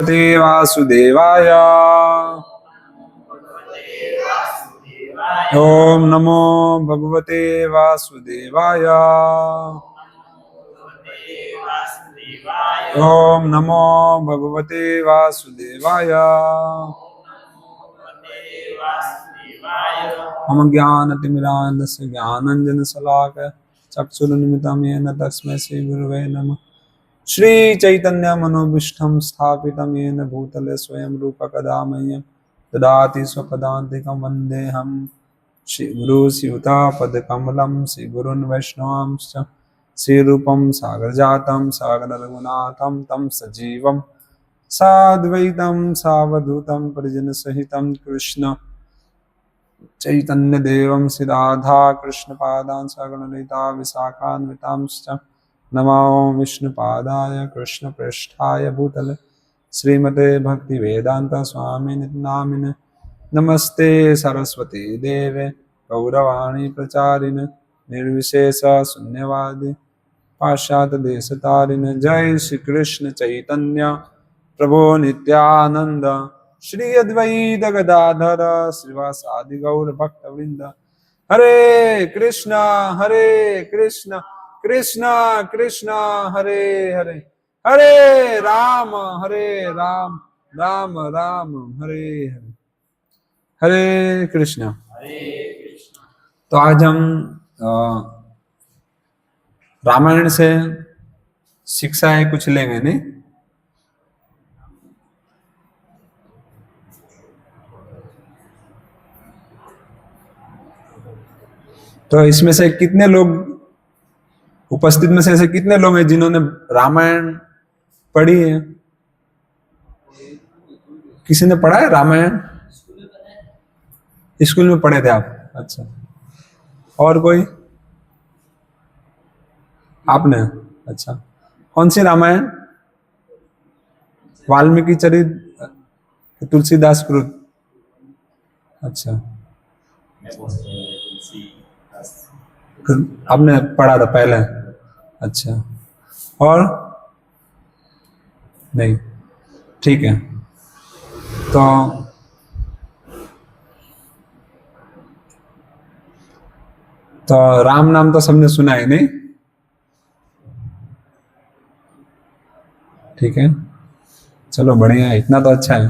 वासुदेवाय। ओम नमो भगवते वासुदेवाय। ओम नमो भगवते वासुदेवाय। मम ज्ञानतिमिरान्धस्य ज्ञानाञ्जनशलाकया चक्षुरुन्मिलितं येन तस्मै श्रीगुरवे नमः। श्री चैतन्य मनोभीष्टं स्थापितं येन भूतले स्वयं रूप कदा मह्यं ददाति स्वपदान्तिकं वन्देऽहं श्रीगुरु श्रीयुतापदकमलं श्रीगुरून् वैष्णवांश्च श्रीरूपं सागरजातं सागररघुनाथं तं सजीवं साद्वैतं सावधूतं परिजनसहितं कृष्ण चैतन्यदेवं श्रीराधा कृष्णपादान् सगणललिता विशाखान्वितांश्च नमो विष्णुपादाय कृष्णप्रेष्ठाय भूतले श्रीमते भक्तिवेदान्त स्वामिनि नामिने। नमस्ते सरस्वती देवे गौरवाणी प्रचारिणे निर्विशेष शून्यवादी पाश्चात्य देशतारिणे। जय श्री कृष्ण चैतन्य प्रभो नित्यानंद श्री अद्वैत गदाधर श्रीवासादि गौर भक्तवृंद। हरे कृष्णा कृष्ण कृष्ण हरे हरे, हरे राम राम राम हरे हरे। हरे कृष्णा। तो आज हम रामायण से शिक्षाएं कुछ लेंगे नहीं। तो इसमें से कितने लोग उपस्थित में से ऐसे कितने लोग हैं जिन्होंने रामायण पढ़ी है? किसी ने पढ़ा है रामायण? स्कूल में पढ़े थे आप? अच्छा। और कोई? आपने? अच्छा। कौन सी रामायण? वाल्मीकि चरित, तुलसीदास कृत? अच्छा, आपने पढ़ा था पहले? अच्छा। और नहीं? ठीक है। तो राम नाम तो सबने सुना है नहीं? ठीक है, चलो बढ़िया है, इतना तो अच्छा है।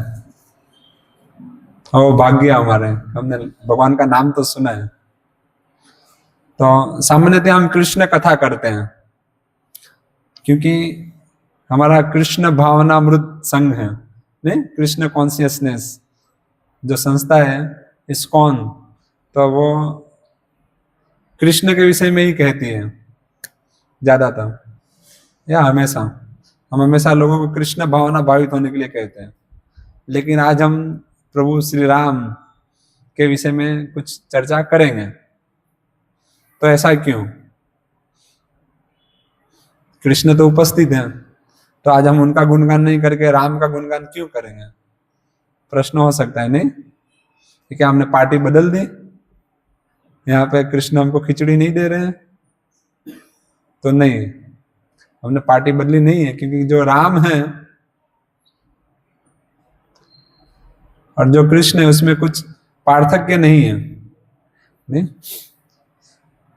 और भाग्य हमारे, हमने भगवान का नाम तो सुना है। तो सामान्यतः हम कृष्ण कथा करते हैं क्योंकि हमारा कृष्ण भावनामृत संघ है नहीं, कृष्ण कॉन्शियसनेस जो संस्था है इस्कॉन, तो वो कृष्ण के विषय में ही कहती है ज्यादातर, या हमेशा। हम हमेशा लोगों को कृष्ण भावना भावित होने के लिए कहते हैं। लेकिन आज हम प्रभु श्री राम के विषय में कुछ चर्चा करेंगे। तो ऐसा क्यों? कृष्ण तो उपस्थित हैं, तो आज हम उनका गुणगान नहीं करके राम का गुणगान क्यों करेंगे? प्रश्न हो सकता है नहीं? क्या हमने पार्टी बदल दी? यहाँ पे कृष्ण हमको खिचड़ी नहीं दे रहे हैं? तो नहीं, हमने पार्टी बदली नहीं है, क्योंकि जो राम है और जो कृष्ण है उसमें कुछ पार्थक्य नहीं है नहीं?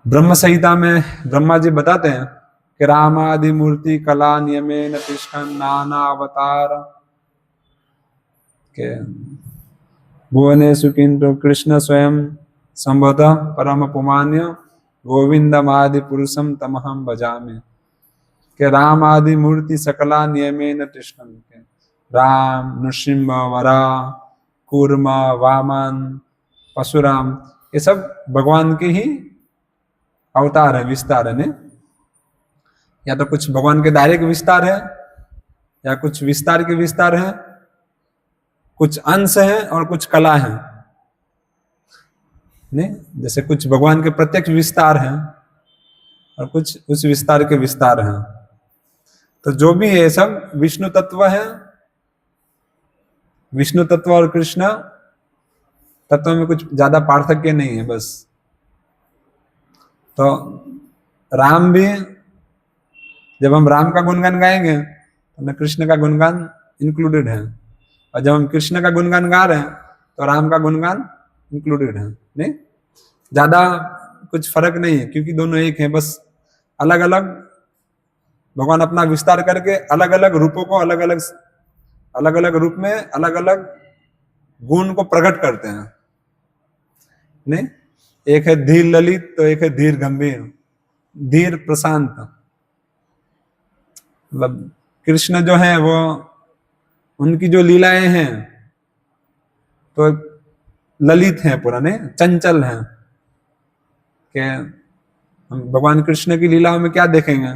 ब्रह्म संहिता में ब्रह्मा जी बताते हैं कि रामादि मूर्ति कला नियमेन तिष्ठन् नाना अवतार के भुवनेषु किंतु कृष्ण स्वयं संभवतः परम पुमान्य गोविंदमादि पुरुषम तमहम भजामि। के राम आदि मूर्ति सकला नियमेन तिष्ठन्, राम, नृसिंह, वरा, कूर्म, वामन, परशुराम, ये सब भगवान के ही अवतार है, विस्तार है नहीं? या तो कुछ भगवान के दायरे के विस्तार है, या कुछ विस्तार के विस्तार है, कुछ अंश है और कुछ कला है नहीं? जैसे कुछ भगवान के प्रत्यक्ष विस्तार है और कुछ उस विस्तार के विस्तार हैं। तो जो भी है सब विष्णु तत्व है। विष्णु तत्व और कृष्ण तत्व में कुछ ज्यादा पार्थक्य नहीं है बस। तो राम भी, जब हम राम का गुणगान गाएंगे तो कृष्ण का गुणगान इंक्लूडेड है, और जब हम कृष्ण का गुणगान गा रहे हैं तो राम का गुणगान इंक्लूडेड है। नहीं, ज्यादा कुछ फर्क नहीं है, क्योंकि दोनों एक हैं, बस अलग अलग भगवान अपना विस्तार करके अलग अलग रूपों को अलग अलग रूप में अलग अलग गुण को प्रकट करते हैं। नहीं, एक है धीर ललित तो एक है धीर गंभीर, धीर प्रशांत। मतलब कृष्ण जो है वो, उनकी जो लीलाएं हैं तो ललित हैं, पूरा नहीं चंचल हैं। कि हम भगवान कृष्ण की लीलाओं में क्या देखेंगे,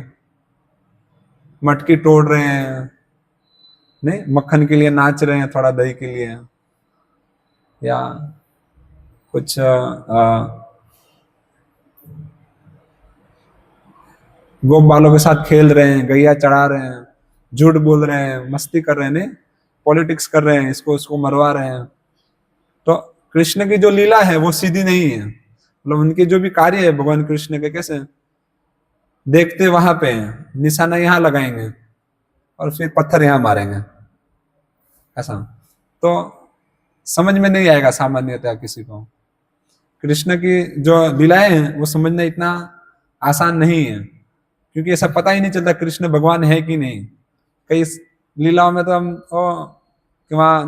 मटकी तोड़ रहे हैं, नहीं मक्खन के लिए नाच रहे हैं, थोड़ा दही के लिए, या कुछ गोप बालों के साथ खेल रहे हैं, गैया चढ़ा रहे हैं, झूठ बोल रहे हैं, मस्ती कर रहे हैं, नहीं पॉलिटिक्स कर रहे हैं, इसको उसको मरवा रहे हैं। तो कृष्ण की जो लीला है वो सीधी नहीं है। मतलब उनके जो भी कार्य है भगवान कृष्ण के, कैसे देखते वहां पे हैं, निशाना यहाँ लगाएंगे और फिर पत्थर यहाँ मारेंगे, ऐसा तो समझ में नहीं आएगा सामान्यतः किसी को। कृष्ण की जो लीलाएं हैं वो समझना इतना आसान नहीं है, क्योंकि ऐसा पता ही नहीं चलता कृष्ण भगवान है कि नहीं। कई लीलाओं में तो हम कि वहां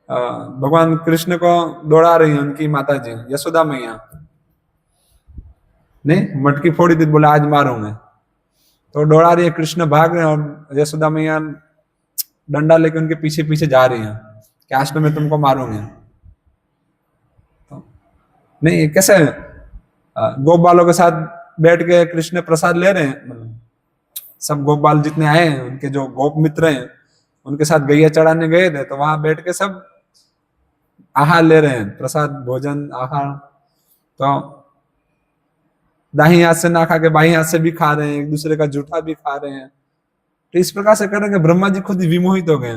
भगवान कृष्ण को दौड़ा रही है उनकी माता जी यशोदा मैया, नहीं मटकी फोड़ी थी, बोला आज मारूंगे, तो दौड़ा रही है, कृष्ण भाग रहे हैं और यशोदा मैया डंडा लेके उनके पीछे पीछे जा रही हैं कि आज तो मैं तुमको मारूंगी। तो नहीं, कैसे गोप बालों के साथ बैठ के कृष्ण प्रसाद ले रहे हैं, सब गोप बाल जितने आए हैं उनके जो गोप मित्र हैं उनके साथ गैया चढ़ाने गए थे, तो वहां बैठ के सब आहार ले रहे हैं, प्रसाद भोजन आहार। तो दाहिने हाथ से ना खा के बाई हाथ से भी खा रहे हैं, एक दूसरे का जूठा भी खा रहे हैं। तो इस प्रकार से कर रहे हैं कि ब्रह्मा जी खुद विमोहित हो गए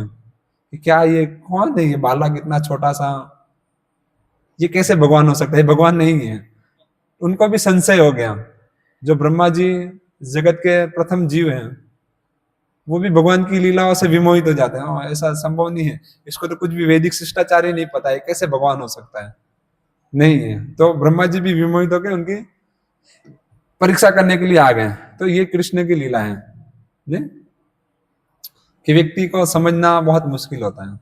कि क्या ये कौन है, ये बालक इतना छोटा सा, ये कैसे भगवान हो सकता है, भगवान नहीं है। उनको भी संशय हो गया, जो ब्रह्मा जी जगत के प्रथम जीव हैं वो भी भगवान की लीलाओं से विमोहित हो जाते हैं। ऐसा संभव नहीं है, इसको तो कुछ भी वैदिक शिष्टाचार ही नहीं पता है, कैसे भगवान हो सकता है, नहीं है। तो ब्रह्मा जी भी विमोहित होकर उनकी परीक्षा करने के लिए आ गए। तो ये कृष्ण की लीला है, नहीं कि व्यक्ति को समझना बहुत मुश्किल होता है।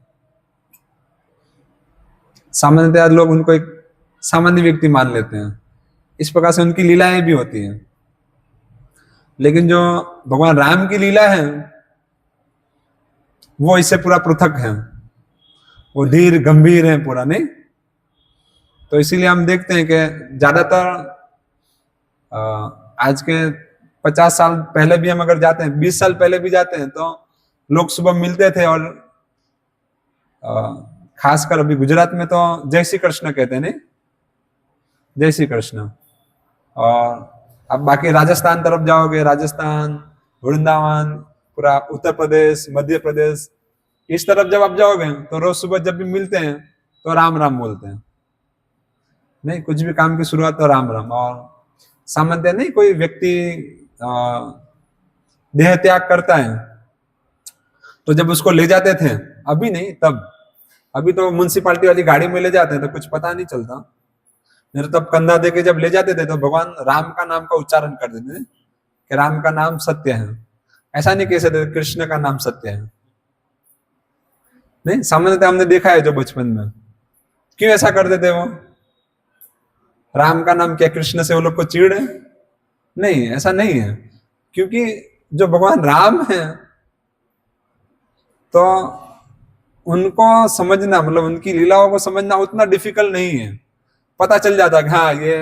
सामान्यतः लोग उनको एक सामान्य व्यक्ति मान लेते हैं, इस प्रकार से उनकी लीलाएं भी होती हैं। लेकिन जो भगवान राम की लीला है वो इससे पूरा पृथक है, वो धीर गंभीर है पूरा, नहीं। तो इसीलिए हम देखते हैं कि ज्यादातर आज के 50 साल पहले भी हम अगर जाते हैं, 20 साल पहले भी जाते हैं, तो लोग सुबह मिलते थे और खासकर अभी गुजरात में तो जय श्री कृष्ण कहते हैं, नहीं जय श्री कृष्ण। और अब बाकी राजस्थान तरफ जाओगे, राजस्थान, वृंदावन, पूरा उत्तर प्रदेश, मध्य प्रदेश, इस तरफ जब आप जाओगे तो रोज सुबह जब भी मिलते हैं तो राम राम बोलते हैं, नहीं कुछ भी काम की शुरुआत तो राम राम। और सामान्य नहीं कोई व्यक्ति देह त्याग करता है तो जब उसको ले जाते थे, अभी नहीं तब, अभी तो म्युनिसिपालिटी वाली गाड़ी में ले जाते हैं तो कुछ पता नहीं चलता, नहीं तब कंधा दे के जब ले जाते थे तो भगवान राम का नाम का उच्चारण कर देते थे कि राम का नाम सत्य है। ऐसा नहीं कह सकते कृष्ण का नाम सत्य है, नहीं सामान्यतः हमने देखा है जो बचपन में, क्यों ऐसा करते थे वो, राम का नाम क्या कृष्ण से वो लोग को चिढ़ है, नहीं ऐसा नहीं है। क्योंकि जो भगवान राम है तो उनको समझना, मतलब उनकी लीलाओं को समझना उतना डिफिकल्ट नहीं है। पता चल जाता है कि हाँ ये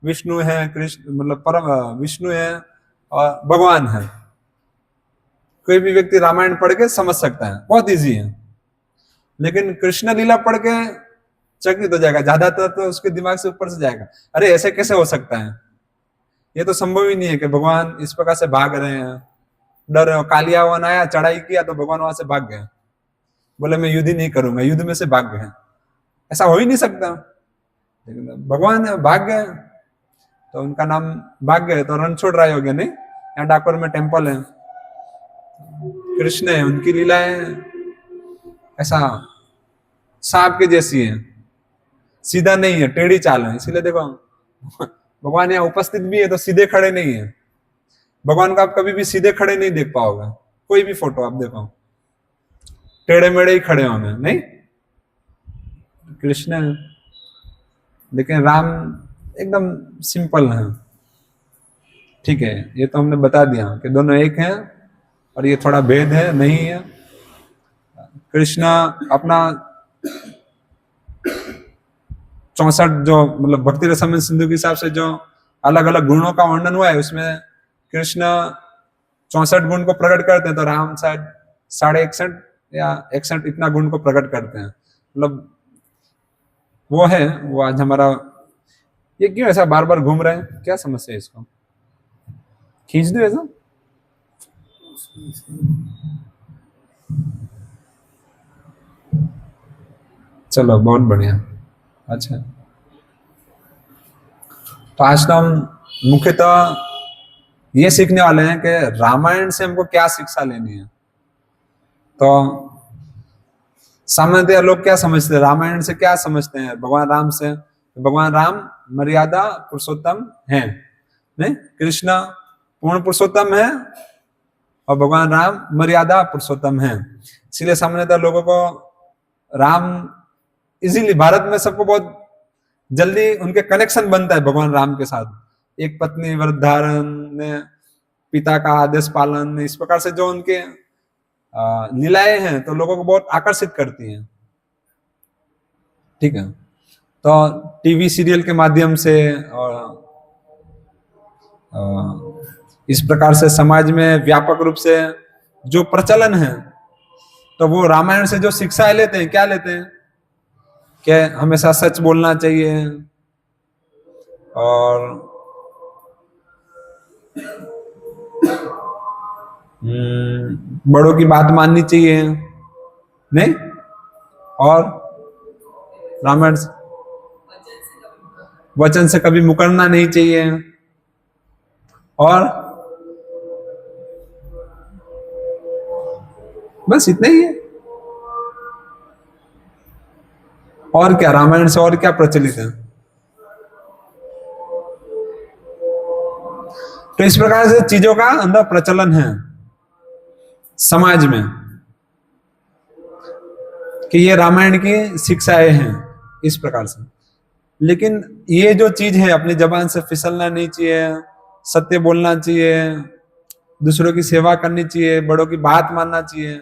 विष्णु है, कृष्ण मतलब परम विष्णु है और भगवान है। कोई भी व्यक्ति रामायण पढ़ के समझ सकता है, बहुत इजी है। लेकिन कृष्ण लीला पढ़ के चकित हो जाएगा, ज्यादातर तो उसके दिमाग से ऊपर से जाएगा, अरे ऐसे कैसे हो सकता है, ये तो संभव ही नहीं है कि भगवान इस प्रकार से भाग रहे हैं, डर रहे हो। कालियावन आया, चढ़ाई किया तो भगवान वहां से भाग गए, बोले मैं युद्ध ही नहीं करूंगा, युद्ध में से भाग गए, ऐसा हो ही नहीं सकता। लेकिन भगवान भाग गए तो उनका नाम भाग गए, तो रण छोड़ रहे हो गया, नहीं यहाँ डाकोर में टेम्पल है, कृष्ण है उनकी लीलाएं ऐसा सांप के जैसी है, सीधा नहीं है, टेढ़ी चाल है। इसीलिए देखो भगवान यहाँ उपस्थित भी है तो सीधे खड़े नहीं है। भगवान को आप कभी भी सीधे खड़े नहीं देख पाओगे, कोई भी फोटो आप देखो टेढ़े मेढ़े ही खड़े होंगे, नहीं। कृष्ण है, लेकिन राम एकदम सिंपल है। ठीक है, ये तो हमने बता दिया कि दोनों एक हैं और ये थोड़ा भेद है, नहीं है। कृष्ण अपना 64 जो मतलब भक्ति रसामृत सिंधु के हिसाब से जो अलग अलग गुणों का वर्णन हुआ है उसमें कृष्ण 64 गुण को प्रकट करते हैं, तो राम शायद 61.5 या 61 इतना गुण को प्रकट करते हैं। मतलब वो है, वो आज हमारा ये क्यों ऐसा बार बार घूम रहे हैं, क्या समस्या है? इसको खींच दो ऐसा। चलो बहुत बढ़िया। अच्छा, तो आज तो हम मुख्यतः ये सीखने वाले हैं कि रामायण से हमको क्या शिक्षा लेनी है। तो सामान्यतः लोग क्या समझते हैं, रामायण से क्या समझते हैं भगवान राम से? भगवान राम मर्यादा पुरुषोत्तम हैं, नहीं? कृष्ण पूर्ण पुरुषोत्तम है और भगवान राम मर्यादा पुरुषोत्तम है। इसलिए सामान्यतः लोगों को राम इजीली, भारत में सबको बहुत जल्दी उनके कनेक्शन बनता है भगवान राम के साथ। एक पत्नी व्रत धारण, पिता का आदेश पालन, इस प्रकार से जो उनके लीलाएं हैं तो लोगों को बहुत आकर्षित करती हैं। ठीक है, तो टीवी सीरियल के माध्यम से और इस प्रकार से समाज में व्यापक रूप से जो प्रचलन है, तो वो रामायण से जो शिक्षाएं लेते हैं, क्या लेते हैं कि हमेशा सच बोलना चाहिए और बड़ों की बात माननी चाहिए, नहीं? और रामायण वचन से कभी मुकरना नहीं चाहिए, और बस इतना ही है। और क्या रामायण से और क्या प्रचलित है? तो इस प्रकार से चीजों का अंदर प्रचलन है समाज में कि ये रामायण की शिक्षाएं हैं इस प्रकार से। लेकिन ये जो चीज है अपनी जबान से फिसलना नहीं चाहिए, सत्य बोलना चाहिए, दूसरों की सेवा करनी चाहिए, बड़ों की बात मानना चाहिए,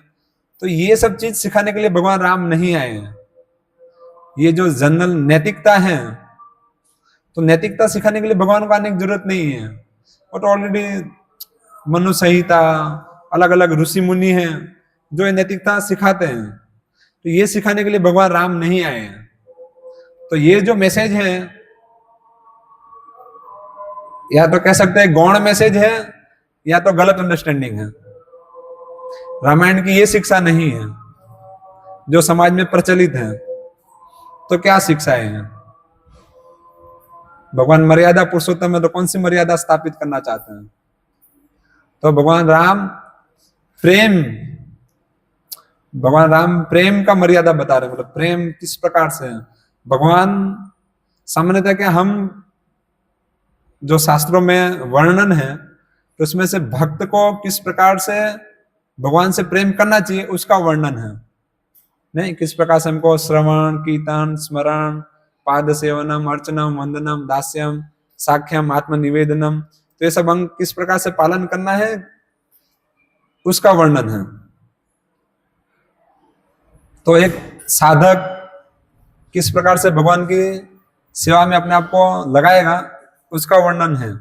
तो ये सब चीज सिखाने के लिए भगवान राम नहीं आए हैं। ये जो जनरल नैतिकता है, तो नैतिकता सिखाने के लिए भगवान को आने की जरूरत नहीं है। और तो ऑलरेडी मनु संहिता, अलग अलग ऋषि मुनि हैं जो ये नैतिकता सिखाते हैं, तो ये सिखाने के लिए भगवान राम नहीं आए हैं। तो ये जो मैसेज है, या तो कह सकते हैं गौण मैसेज है या तो गलत अंडरस्टैंडिंग है। रामायण की ये शिक्षा नहीं है जो समाज में प्रचलित है। तो क्या शिक्षाएं हैं? भगवान मर्यादा पुरुषोत्तम है, तो कौन सी मर्यादा स्थापित करना चाहते हैं? तो भगवान राम प्रेम का मर्यादा बता रहे हैं। मतलब प्रेम किस प्रकार से है। भगवान सामान्यतः क्या, हम जो शास्त्रों में वर्णन है तो उसमें से भक्त को किस प्रकार से भगवान से प्रेम करना चाहिए उसका वर्णन है, नहीं? किस प्रकार से हमको श्रवण, कीर्तन, स्मरण, पाद सेवनम, अर्चनम, वंदनम, दास्यम, साख्यम, आत्मनिवेदनम, तो ये सब अंग किस प्रकार से पालन करना है उसका वर्णन है। तो एक साधक किस प्रकार से भगवान की सेवा में अपने आप को लगाएगा उसका वर्णन है,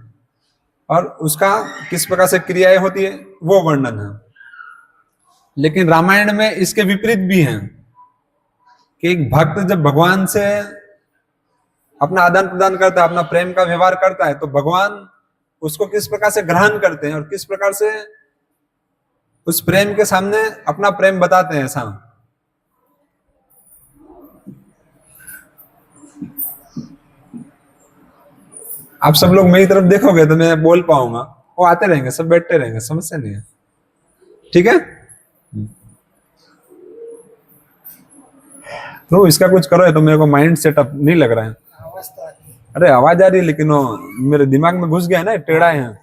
और उसका किस प्रकार से क्रियाएं होती है वो वर्णन है। लेकिन रामायण में इसके विपरीत भी हैं कि एक भक्त जब भगवान से अपना आदान प्रदान करता है, अपना प्रेम का व्यवहार करता है, तो भगवान उसको किस प्रकार से ग्रहण करते हैं और किस प्रकार से उस प्रेम के सामने अपना प्रेम बताते हैं। ऐसा आप सब लोग मेरी तरफ देखोगे तो मैं बोल पाऊंगा, वो आते रहेंगे, सब बैठते रहेंगे, समस्या नहीं है। ठीक है, तो इसका कुछ करो, तो मेरे को माइंड सेटअप नहीं लग रहा है। अरे आवाज आ रही है, लेकिन वो मेरे दिमाग में घुस गया है ना, टेढ़ा है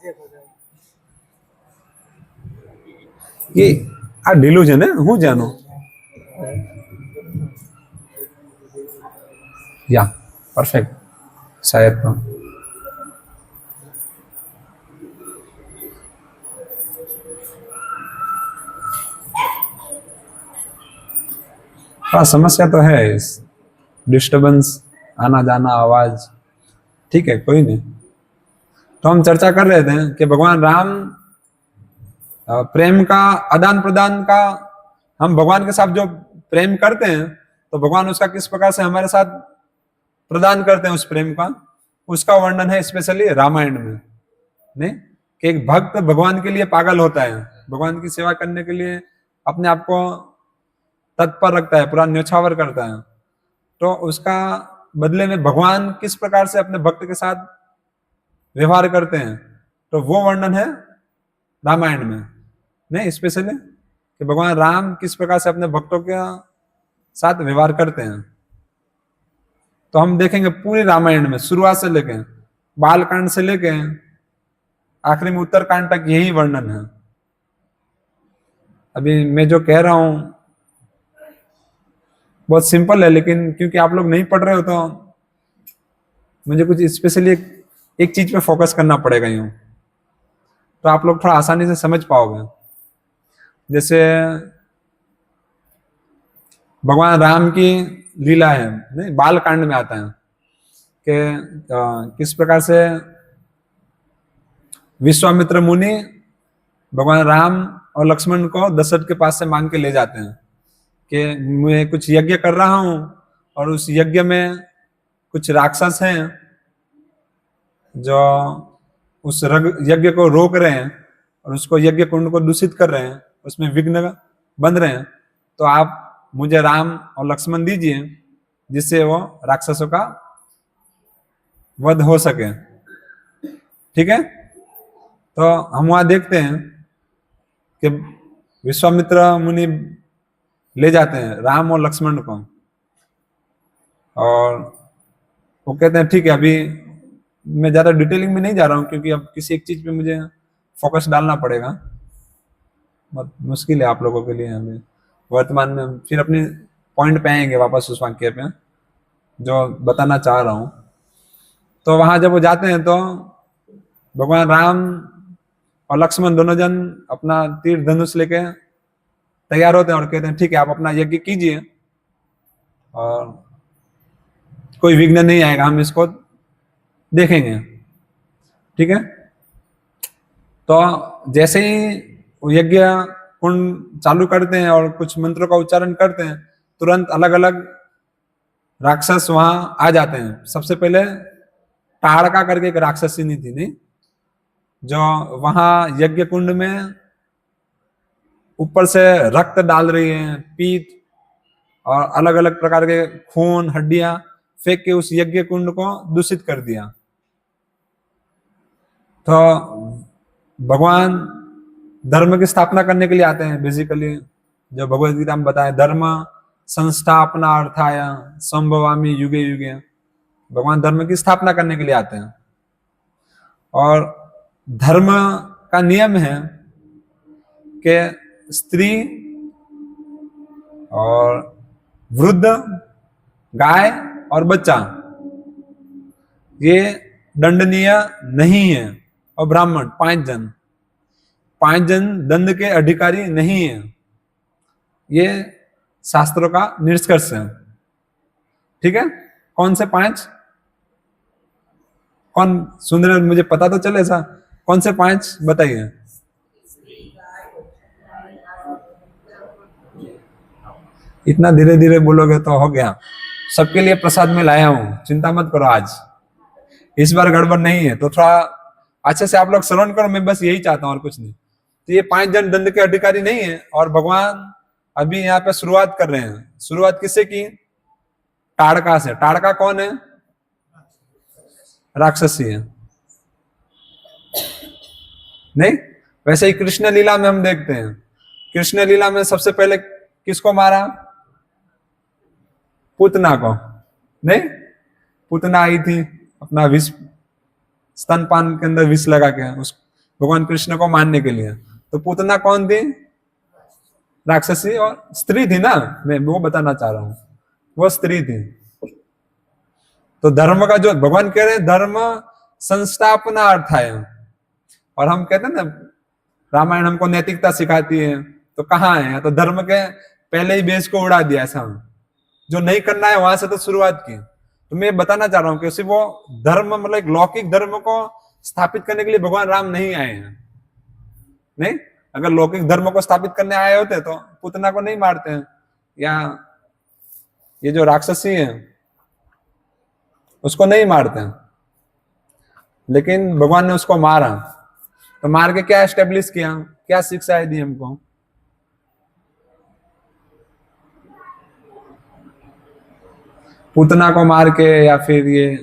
ये। आ डिल्यूजन है, हूँ जानो या परफेक्ट शायद तो। हाँ समस्या तो है, इस डिस्टरबेंस, आना जाना आवाज। ठीक है, कोई नहीं। तो हम चर्चा कर रहे थे कि भगवान राम प्रेम का आदान प्रदान का, हम भगवान के साथ जो प्रेम करते हैं तो भगवान उसका किस प्रकार से हमारे साथ प्रदान करते हैं उस प्रेम का, उसका वर्णन है स्पेशली रामायण में। नहीं कि एक भक्त भगवान के लिए पागल होता है, भगवान की सेवा करने के लिए अपने आप को तत्पर रखता है, पूरा न्योछावर करता है, तो उसका बदले में भगवान किस प्रकार से अपने भक्त के साथ व्यवहार करते हैं, तो वो वर्णन है रामायण में। नहीं स्पेशली कि भगवान राम किस प्रकार से अपने भक्तों के साथ व्यवहार करते हैं। तो हम देखेंगे पूरे रामायण में शुरुआत से लेके बालकांड से लेके आखिरी में उत्तरकांड तक यही वर्णन है। अभी मैं जो कह रहा हूं बहुत सिंपल है, लेकिन क्योंकि आप लोग नहीं पढ़ रहे हो तो मुझे कुछ स्पेशली एक चीज पे फोकस करना पड़ेगा यूं, तो आप लोग थोड़ा आसानी से समझ पाओगे। जैसे भगवान राम की लीला है, नहीं बालकांड में आता है कि किस प्रकार से विश्वामित्र मुनि भगवान राम और लक्ष्मण को दशरथ के पास से मांग के ले जाते हैं कि मैं कुछ यज्ञ कर रहा हूं और उस यज्ञ में कुछ राक्षस हैं जो उस यज्ञ को रोक रहे हैं और उसको यज्ञ कुंड को दूषित कर रहे हैं, उसमें विघ्न बन रहे हैं, तो आप मुझे राम और लक्ष्मण दीजिए जिससे वो राक्षसों का वध हो सके। ठीक है, तो हम वहां देखते हैं कि विश्वामित्र मुनि ले जाते हैं राम और लक्ष्मण को और वो कहते हैं ठीक है, अभी मैं ज्यादा डिटेलिंग में नहीं जा रहा हूं क्योंकि अब किसी एक चीज पे मुझे फोकस डालना पड़ेगा, बहुत मुश्किल है आप लोगों के लिए। हमें वर्तमान में फिर अपने पॉइंट पे आएंगे वापस उस वाक्य पे जो बताना चाह रहा हूं। तो वहां जब वो जाते हैं तो भगवान राम और लक्ष्मण दोनों जन अपना तीर धनुष लेके तैयार होते हैं और कहते हैं ठीक है आप अपना यज्ञ कीजिए और कोई विघ्न नहीं आएगा, हम इसको देखेंगे। ठीक है, तो जैसे ही वो यज्ञ कुंड चालू करते हैं और कुछ मंत्रों का उच्चारण करते हैं, तुरंत अलग अलग राक्षस वहां आ जाते हैं। सबसे पहले ताड़का करके एक राक्षसिनी थी, नहीं जो वहां यज्ञ कुंड में ऊपर से रक्त डाल रही है, पीत और अलग अलग प्रकार के खून हड्डियां फेंक के उस यज्ञ कुंड को दूषित कर दिया। तो भगवान धर्म की स्थापना करने के लिए आते हैं बेसिकली, जो भगवद गीता में बताया धर्म संस्थापना अर्थाय संभवामि युगे युगे, भगवान धर्म की स्थापना करने के लिए आते हैं। और धर्म का नियम है कि स्त्री और वृद्ध, गाय और बच्चा ये दंडनीय नहीं है, और ब्राह्मण 5 जन दंड के अधिकारी नहीं है। ये शास्त्रों का निष्कर्ष है। ठीक है, कौन से 5? कौन सुन रहे, मुझे पता तो चले सा कौन से 5 बताइए। इतना धीरे धीरे बोलोगे तो हो गया। सबके लिए प्रसाद में लाया हूं, चिंता मत करो, आज इस बार गड़बड़ नहीं है। तो थोड़ा अच्छे से आप लोग श्रवण करो, मैं बस यही चाहता हूं और कुछ नहीं। तो ये 5 जन दंड के अधिकारी नहीं है, और भगवान अभी यहाँ पे शुरुआत कर रहे हैं। शुरुआत किससे की? ताड़का से। ताड़का कौन है? राक्षसी है, नहीं? वैसे ही कृष्ण लीला में हम देखते हैं, कृष्ण लीला में सबसे पहले किसको मारा? पूतना को, नहीं, पूतना आई थी अपना विष, स्तनपान के अंदर विष लगा के उस भगवान कृष्ण को मारने के लिए। तो पूतना कौन थी? राक्षसी और स्त्री थी ना, मैं वो बताना चाह रहा हूं, वो स्त्री थी। तो धर्म का जो भगवान कह रहे हैं, धर्म संस्थापनार्थाय, और हम कहते हैं ना रामायण हमको नैतिकता सिखाती है, तो कहाँ है? तो धर्म के पहले ही बेस को उड़ा दिया ऐसा, जो नहीं करना है वहां से तो शुरुआत की। तो मैं बताना चाह रहा हूँ कि सिर्फ वो धर्म मतलब एक लौकिक धर्म को स्थापित करने के लिए भगवान राम नहीं आए हैं, नहीं। अगर लौकिक धर्म को स्थापित करने आए होते तो पूतना को नहीं मारते हैं, या ये जो राक्षसी है उसको नहीं मारते हैं, लेकिन भगवान ने उसको मारा। तो मार के क्या एस्टेब्लिश किया, क्या शिक्षाएं दी हमको? पूतना को मार के, या फिर ये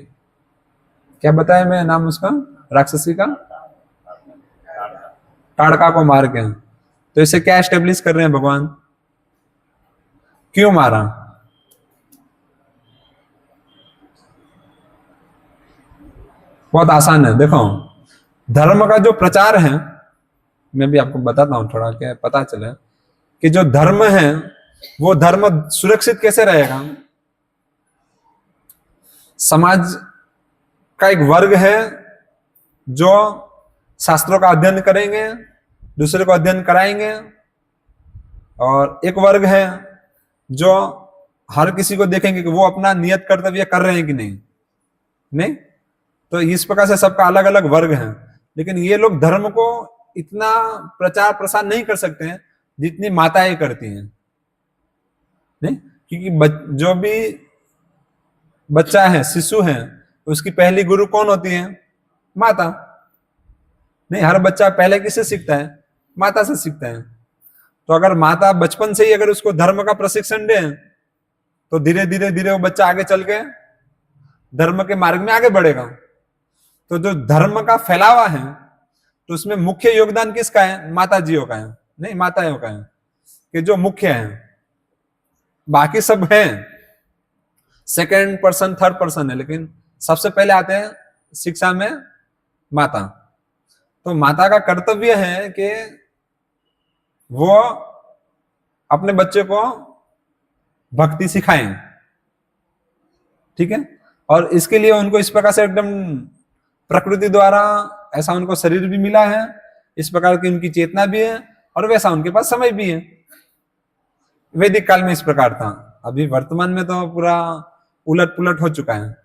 क्या बताया मैं नाम उसका, राक्षसी का, ताड़का को मार के, तो इसे क्या एस्टेब्लिश कर रहे हैं भगवान? क्यों मारा? बहुत आसान है, देखो धर्म का जो प्रचार है, मैं भी आपको बताता हूं थोड़ा, क्या पता चले कि जो धर्म है वो धर्म सुरक्षित कैसे रहेगा। समाज का एक वर्ग है जो शास्त्रों का अध्ययन करेंगे, दूसरे को अध्ययन कराएंगे, और एक वर्ग है जो हर किसी को देखेंगे कि वो अपना नियत कर्तव्य कर रहे हैं कि नहीं। तो इस प्रकार से सबका अलग अलग वर्ग है, लेकिन ये लोग धर्म को इतना प्रचार प्रसार नहीं कर सकते हैं जितनी माताएं करती हैं, नहीं, क्योंकि जो भी बच्चा है, शिशु है, उसकी पहली गुरु कौन होती है? माता। नहीं, हर बच्चा पहले किससे सीखता है? माता से सीखता है। तो अगर माता बचपन से ही अगर उसको धर्म का प्रशिक्षण दे, तो धीरे धीरे धीरे वो बच्चा आगे चल के धर्म के मार्ग में आगे बढ़ेगा। तो जो धर्म का फैलावा है, तो उसमें मुख्य योगदान किसका है? माता जियों का है, नहीं, माताओं का है, कि जो मुख्य है। बाकी सब हैं सेकेंड पर्सन, थर्ड पर्सन है, लेकिन सबसे पहले आते हैं शिक्षा में माता। तो माता का कर्तव्य है कि वो अपने बच्चे को भक्ति सिखाएं, ठीक है। और इसके लिए उनको इस प्रकार से एकदम प्रकृति द्वारा ऐसा उनको शरीर भी मिला है, इस प्रकार की उनकी चेतना भी है, और वैसा उनके पास समय भी है। वैदिक काल में इस प्रकार था, अभी वर्तमान में तो पूरा उलट पुलट हो चुका है,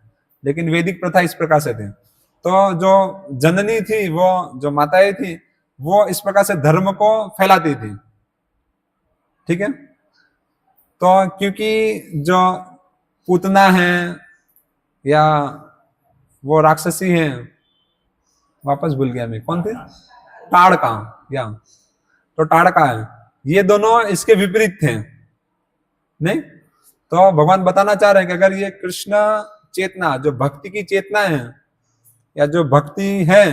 लेकिन वैदिक प्रथा इस प्रकार से थी। तो जो जननी थी, वो जो माताएं थी, वो इस प्रकार से धर्म को फैलाती थी, ठीक है। तो क्योंकि जो पूतना है या वो राक्षसी है, वापस भूल गया मैं कौन थे, ताड़का, या तो ताड़का है, ये दोनों इसके विपरीत थे, नहीं। तो भगवान बताना चाह रहे हैं कि अगर ये कृष्ण चेतना, जो भक्ति की चेतना है, या जो भक्ति है,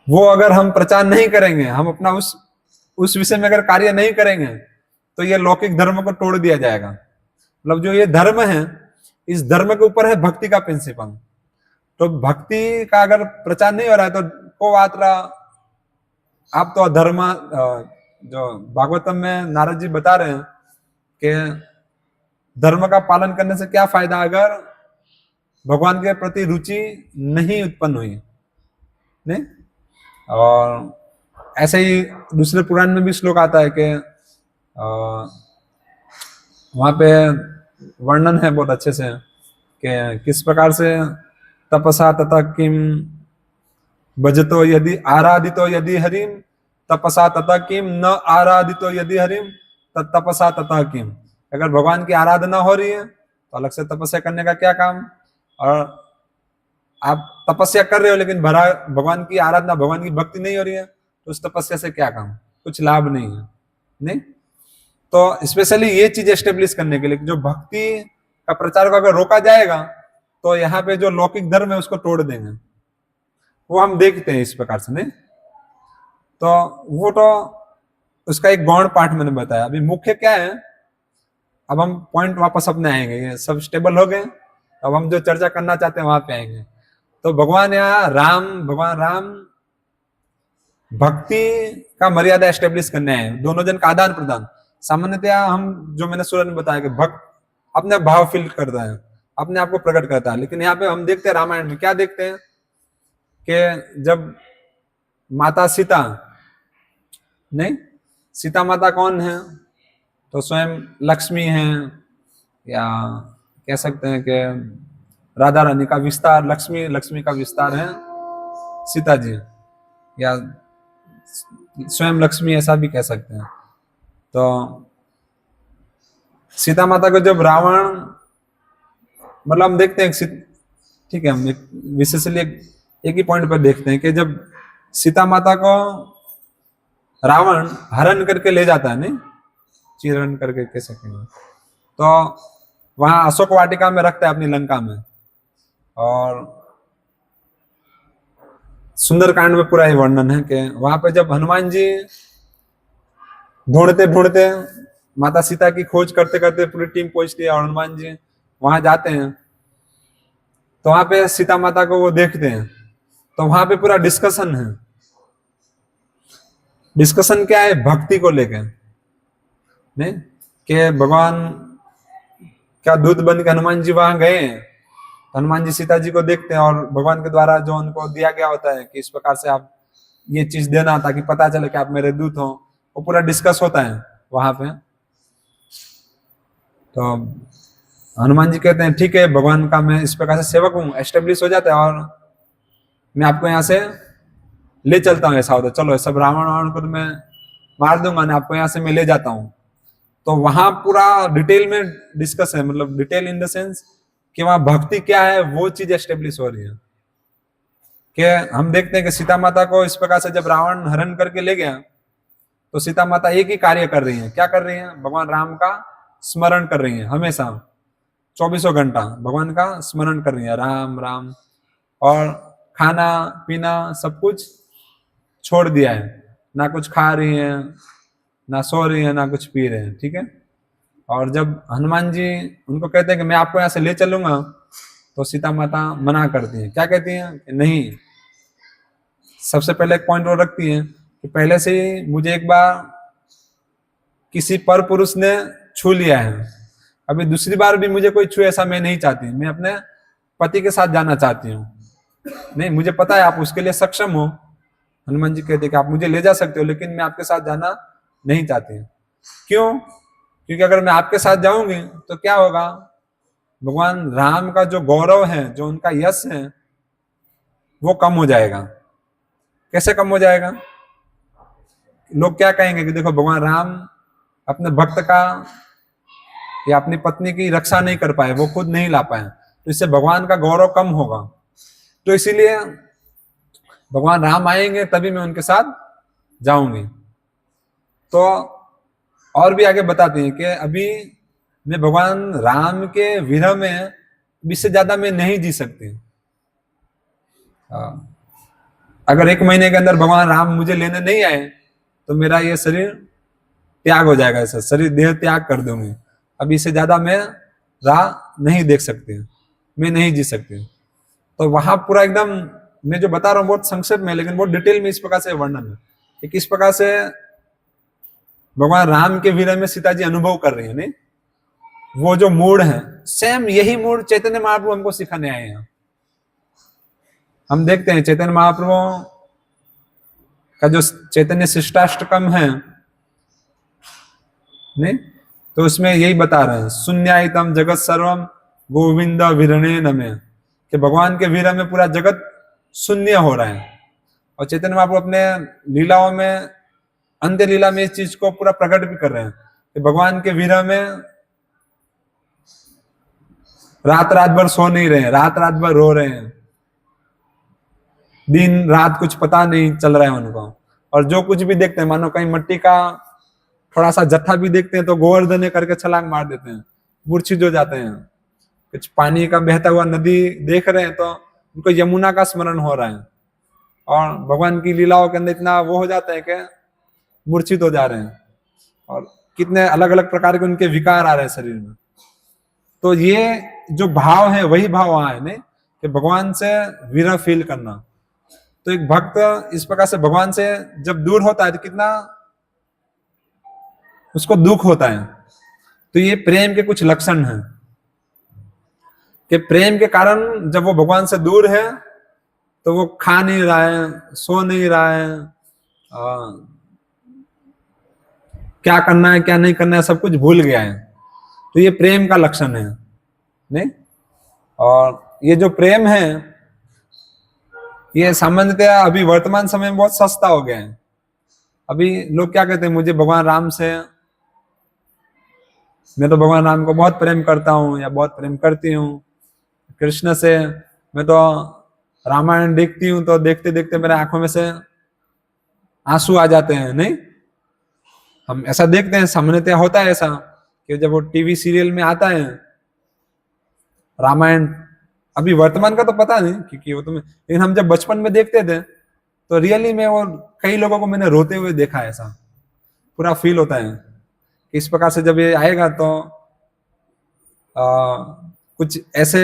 वो अगर हम प्रचार नहीं करेंगे, हम अपना उस विषय में अगर कार्य नहीं करेंगे, तो ये लौकिक धर्म को तोड़ दिया जाएगा। मतलब जो ये धर्म है, इस धर्म के ऊपर है भक्ति का प्रिंसिपल। तो भक्ति का अगर प्रचार नहीं हो रहा है, तो को आत्रा आप तो धर्म, जो भागवतम में नारद जी बता रहे हैं कि धर्म का पालन करने से क्या फायदा अगर भगवान के प्रति रुचि नहीं उत्पन्न हुई, नहीं। और ऐसे ही दूसरे पुराण में भी श्लोक आता है कि वहां पे वर्णन है बहुत अच्छे से कि किस प्रकार से तपसा तथा किम भजतो यदि आराधितो यदि हरिम तपसा तथा किम न आराधितो यदि हरिम तपसा तथा किम। अगर भगवान की आराधना हो रही है तो अलग से तपस्या करने का क्या काम, और आप तपस्या कर रहे हो लेकिन भगवान की आराधना, भगवान की भक्ति नहीं हो रही है, तो उस तपस्या से क्या काम, कुछ लाभ नहीं है, नहीं। तो स्पेशली ये चीज एस्टेब्लिश करने के लिए जो भक्ति का प्रचार को अगर रोका जाएगा, तो यहाँ पे जो लौकिक धर्म है उसको तोड़ देंगे। वो हम देखते हैं इस प्रकार से, नहीं। तो वो तो उसका एक गौण पाठ मैंने बताया। अभी मुख्य क्या है अब हम पॉइंट वापस अपने आएंगे, ये सब स्टेबल हो गए, अब हम जो चर्चा करना चाहते हैं वहां पे आएंगे। तो भगवान राम भक्ति का मर्यादा एस्टेब्लिश करने आए, दोनों जन का आदान प्रदान। सामान्यतया हम, जो मैंने सूरज में बताया कि भक्त अपने भाव फील करता है, अपने आप को प्रकट करता है, लेकिन यहाँ पे हम देखते हैं रामायण में क्या देखते हैं कि जब माता सीता, नहीं, सीता माता कौन है, तो स्वयं लक्ष्मी है, या कह सकते हैं कि राधा रानी का विस्तार, लक्ष्मी का विस्तार है सीता जी, या स्वयं लक्ष्मी ऐसा भी कह सकते हैं। तो सीता माता को जब रावण, मतलब हम देखते हैं, ठीक है, हम विशेषली एक ही पॉइंट पर देखते हैं कि जब सीता माता को रावण हरण करके ले जाता है, नहीं, चीरहरण करके कह सकेंगे, तो वहां अशोक वाटिका में रखता है अपनी लंका में, और सुंदरकांड में पूरा ही वर्णन है कि वहां पे जब हनुमान जी ढूंढते ढूंढते, माता सीता की खोज करते करते पूरी टीम पहुंचती है और हनुमान जी वहां जाते हैं, तो वहां पे सीता माता को वो देखते हैं, तो वहां पे पूरा डिस्कशन है। डिस्कशन क्या है? भक्ति को लेकर, नहीं, कि भगवान क्या दूत बन के हनुमान जी वहां गए, हनुमान जी सीता जी को देखते हैं और भगवान के द्वारा जो उनको दिया गया होता है कि इस प्रकार से आप ये चीज देना ताकि पता चले कि आप मेरे दूत हो, वो पूरा डिस्कस होता है वहां पे। तो हनुमान जी कहते हैं ठीक है, भगवान का मैं इस प्रकार से सेवक हूँ, एस्टेब्लिश हो जाता है, और मैं आपको यहाँ से ले चलता हूँ, ऐसा होता है, चलो सब रावण को मैं मार दूंगा ना, आपको यहाँ से मैं ले जाता हूँ। तो वहां पूरा डिटेल में डिस्कस है, मतलब डिटेल इन द सेंस कि वहां भक्ति क्या है वो चीज एस्टेब्लिश हो रही है। कि हम देखते हैं कि सीता माता को इस प्रकार से जब रावण हरण करके ले गया, तो सीता माता एक ही कार्य कर रही है, क्या कर रही है? भगवान राम का स्मरण कर रही है, हमेशा 24 घंटा भगवान का स्मरण कर रही है, राम राम, और खाना पीना सब कुछ छोड़ दिया है, ना कुछ खा रही है, ना सो रही है, ना कुछ पी रहे हैं, ठीक है। और जब हनुमान जी उनको कहते हैं कि मैं आपको यहाँ से ले चलूंगा, तो सीता माता मना करती है, क्या कहती है कि नहीं। सबसे पहले एक पॉइंट वो रखती है कि पहले से ही मुझे एक बार किसी पर पुरुष ने छू लिया है, अभी दूसरी बार भी मुझे कोई छुए ऐसा मैं नहीं चाहती, मैं अपने पति के साथ जाना चाहती हूँ, नहीं, मुझे पता है आप उसके लिए सक्षम हो। हनुमान जी कहते हैं कि आप मुझे ले जा सकते हो, लेकिन मैं आपके साथ जाना नहीं चाहती। क्यों? क्योंकि अगर मैं आपके साथ जाऊंगी तो क्या होगा, भगवान राम का जो गौरव है, जो उनका यश है, वो कम हो जाएगा। कैसे कम हो जाएगा? लोग क्या कहेंगे कि देखो भगवान राम अपने भक्त का या अपनी पत्नी की रक्षा नहीं कर पाए, वो खुद नहीं ला पाए, तो इससे भगवान का गौरव कम होगा। तो इसीलिए भगवान राम आएंगे तभी मैं उनके साथ जाऊंगी। तो और भी आगे बताते हैं कि अभी मैं भगवान राम के विरह में इससे ज्यादा मैं नहीं जी सकती। अगर 1 महीने के अंदर भगवान राम मुझे लेने नहीं आए तो मेरा ये शरीर त्याग हो जाएगा, ऐसा शरीर देह त्याग कर दूंगी, अभी इससे ज्यादा मैं राह नहीं देख सकती, मैं नहीं जी सकती। तो वहां पूरा एकदम मैं जो बता रहा हूँ बहुत संक्षेप में, लेकिन बहुत डिटेल में इस प्रकार से वर्णन है कि किस प्रकार से भगवान राम के विरह में सीता जी अनुभव कर रही है। नहीं, वो जो मूड है, सेम यही मूड चैतन्य महाप्रभु हमको सिखाने आए हैं। हम देखते हैं चैतन्य महाप्रभु का जो चैतन्य शिष्टाष्टकम है, नहीं, तो उसमें यही बता रहे हैं, शून्यायतम जगत सर्वम गोविंद विरणे नमे, कि भगवान के विरह में पूरा जगत शून्य हो रहा है। और चैतन्य महाप्रभु अपने लीलाओं में, अंत्य लीला में इस चीज को पूरा प्रकट भी कर रहे हैं कि भगवान के विरह में रात रात भर सो नहीं रहे हैं, रात रात भर रो रहे हैं, दिन रात कुछ पता नहीं चल रहा है उनको। और जो कुछ भी देखते हैं, मानो कहीं मिट्टी का थोड़ा सा जत्था भी देखते हैं तो गोवर्धन करके छलांग मार देते हैं, मूर्छित हो जाते हैं। कुछ पानी का बहता हुआ नदी देख रहे हैं तो उनको यमुना का स्मरण हो रहा है, और भगवान की लीलाओं के अंदर इतना वो हो जाता है कि मूर्छित हो जा रहे हैं। और कितने अलग अलग प्रकार के उनके विकार आ रहे हैं शरीर में। तो ये जो भाव है वही भाव वहां है नहीं, कि भगवान से विरह फील करना। तो एक भक्त इस प्रकार से भगवान से जब दूर होता है तो कितना उसको दुख होता है। तो ये प्रेम के कुछ लक्षण हैं कि प्रेम के कारण जब वो भगवान से दूर है तो वो खा नहीं रहा है, सो नहीं रहा है, क्या करना है क्या नहीं करना है सब कुछ भूल गया है। तो ये प्रेम का लक्षण है नहीं। और ये जो प्रेम है ये सामान्यतया अभी वर्तमान समय में बहुत सस्ता हो गया है। अभी लोग क्या कहते हैं, मुझे भगवान राम से, मैं तो भगवान राम को बहुत प्रेम करता हूँ या बहुत प्रेम करती हूँ। कृष्ण से मैं तो रामायण देखती हूँ तो देखते देखते मेरे आंखों में से आंसू आ जाते हैं नहीं। हम ऐसा देखते हैं, सामान्यतया होता है ऐसा कि जब वो टीवी सीरियल में आता है रामायण, अभी वर्तमान का तो पता नहीं क्योंकि वो तुम्हें, लेकिन हम जब बचपन में देखते थे तो रियली में वो कई लोगों को मैंने रोते हुए देखा है। ऐसा पूरा फील होता है कि इस प्रकार से जब ये आएगा तो कुछ ऐसे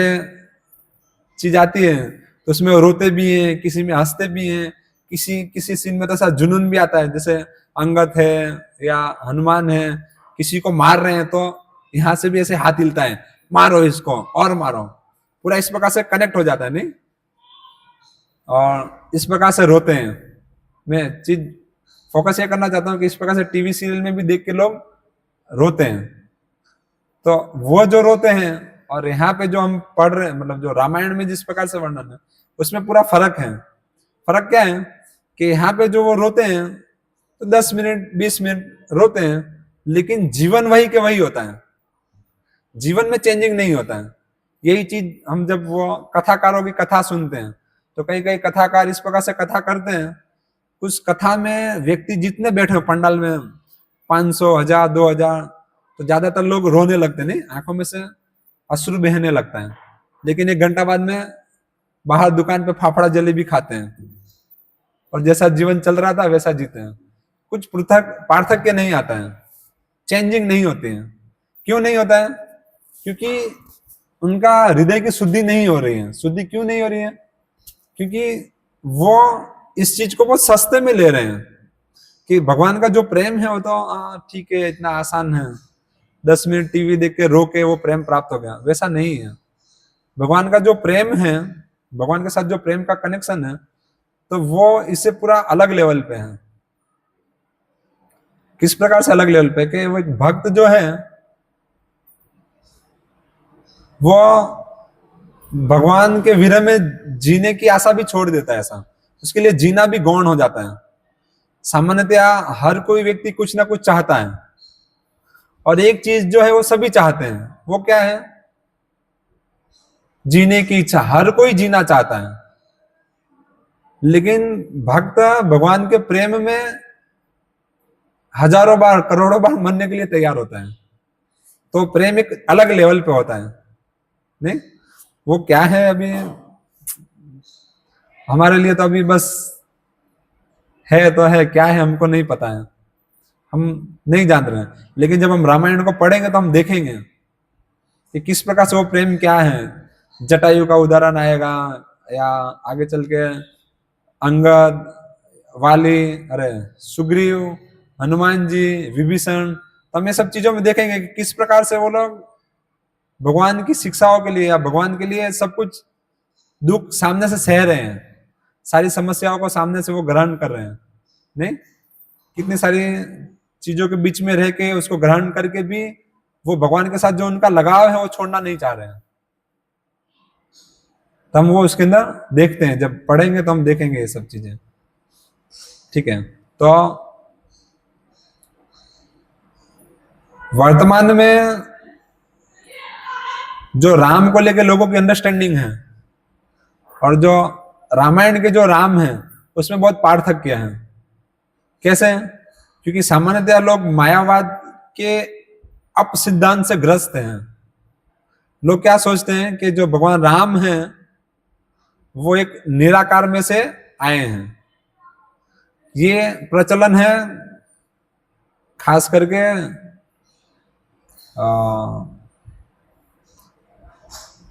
चीज आती है तो उसमें वो रोते भी हैं, किसी में हंसते भी हैं, किसी किसी सीन में तो ऐसा जुनून भी आता है, जैसे अंगद है या हनुमान है किसी को मार रहे हैं तो यहां से भी ऐसे हाथ हिलता है, मारो इसको और मारो, पूरा इस प्रकार से कनेक्ट हो जाता है नहीं। और इस प्रकार से रोते हैं। मैं चीज फोकस ये करना चाहता हूँ कि इस प्रकार से टीवी सीरियल में भी देख के लोग रोते हैं। तो वो जो रोते हैं और यहाँ पे जो हम पढ़ रहे हैं, मतलब जो रामायण में जिस प्रकार से वर्णन है उसमें पूरा फर्क है। फर्क क्या है कि यहाँ पे जो वो रोते हैं तो 10 मिनट 20 मिनट रोते हैं, लेकिन जीवन वही के वही होता है, जीवन में चेंजिंग नहीं होता है। यही चीज हम जब वो कथाकारों की कथा सुनते हैं तो कई कई कथाकार इस प्रकार से कथा करते हैं, उस कथा में व्यक्ति जितने बैठे हो पंडाल में 500 1000 2000 तो ज्यादातर लोग रोने लगते नहीं, आंखों में से अश्रु बहने लगता है। लेकिन 1 घंटा बाद में बाहर दुकान पे फाफड़ा जलेबी खाते हैं और जैसा जीवन चल रहा था वैसा जीते हैं। कुछ पृथक पार्थक्य नहीं आता है, चेंजिंग नहीं होती है। क्यों नहीं होता है? क्योंकि उनका हृदय की शुद्धि नहीं हो रही है। शुद्धि क्यों नहीं हो रही है? क्योंकि वो इस चीज को बहुत सस्ते में ले रहे हैं कि भगवान का जो प्रेम है वो तो ठीक है, इतना आसान है, 10 मिनट टीवी देख के रो के वो प्रेम प्राप्त हो गया, वैसा नहीं है। भगवान का जो प्रेम है, भगवान के साथ जो प्रेम का कनेक्शन है, तो वो इससे पूरा अलग लेवल पे है। किस प्रकार से अलग लेवल पे? कि वो एक भक्त जो है वो भगवान के विरह में जीने की आशा भी छोड़ देता है। ऐसा उसके लिए जीना भी गौण हो जाता है। सामान्यतया हर कोई व्यक्ति कुछ ना कुछ चाहता है और एक चीज जो है वो सभी चाहते हैं, वो क्या है? जीने की इच्छा। हर कोई जीना चाहता है, लेकिन भक्त भगवान के प्रेम में हजारों बार करोड़ों बार मरने के लिए तैयार होता है। तो प्रेम एक अलग लेवल पे होता है नहीं। वो क्या है अभी हमारे लिए तो अभी बस है तो है, क्या है हमको नहीं पता है, हम नहीं जान रहे हैं। लेकिन जब हम रामायण को पढ़ेंगे तो हम देखेंगे कि किस प्रकार से वो प्रेम क्या है। जटायु का उदाहरण आएगा या आगे चल के अंगद, वाली, अरे सुग्रीव, हनुमान जी, विभीषण, तो हम ये सब चीजों में देखेंगे कि किस प्रकार से वो लोग भगवान की शिक्षाओं के लिए या भगवान के लिए सब कुछ दुख सामने से सह रहे हैं, सारी समस्याओं को सामने से वो ग्रहण कर रहे हैं नहीं। कितनी सारी चीजों के बीच में रह के उसको ग्रहण करके भी वो भगवान के साथ जो उनका लगाव है वो छोड़ना नहीं चाह रहे हैं। तो हम वो उसके अंदर देखते हैं, जब पढ़ेंगे तो हम देखेंगे ये सब चीजें। ठीक है, तो वर्तमान में जो राम को लेकर लोगों की अंडरस्टैंडिंग है और जो रामायण के जो राम है उसमें बहुत पार्थक्य है। कैसे? क्योंकि सामान्यतः लोग मायावाद के अप सिद्धांत से ग्रस्त हैं। लोग क्या सोचते हैं कि जो भगवान राम है वो एक निराकार में से आए हैं। ये प्रचलन है खास करके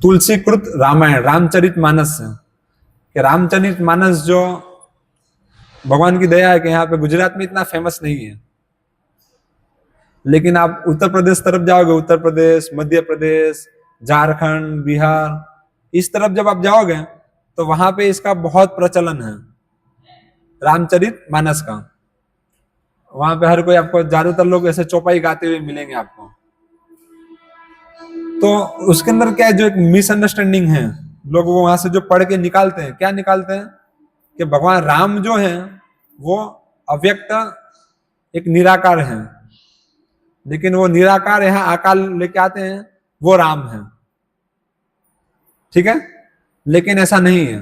तुलसीकृत रामायण, रामचरित मानस है कि रामचरित मानस जो भगवान की दया है कि यहाँ पे गुजरात में इतना फेमस नहीं है, लेकिन आप उत्तर प्रदेश तरफ जाओगे, उत्तर प्रदेश, मध्य प्रदेश, झारखंड, बिहार, इस तरफ जब आप जाओगे तो वहां पे इसका बहुत प्रचलन है, रामचरित मानस का। वहां पे हर कोई आपको, ज्यादातर लोग ऐसे चौपाई गाते हुए मिलेंगे आपको। तो उसके अंदर क्या है, जो एक मिसअंडरस्टैंडिंग है, लोग वो वहां से जो पढ़ के निकालते हैं, क्या निकालते हैं कि भगवान राम जो है वो अव्यक्त एक निराकार है, लेकिन वो निराकार यहाँ आकार लेके आते हैं, वो राम है। ठीक है, लेकिन ऐसा नहीं है।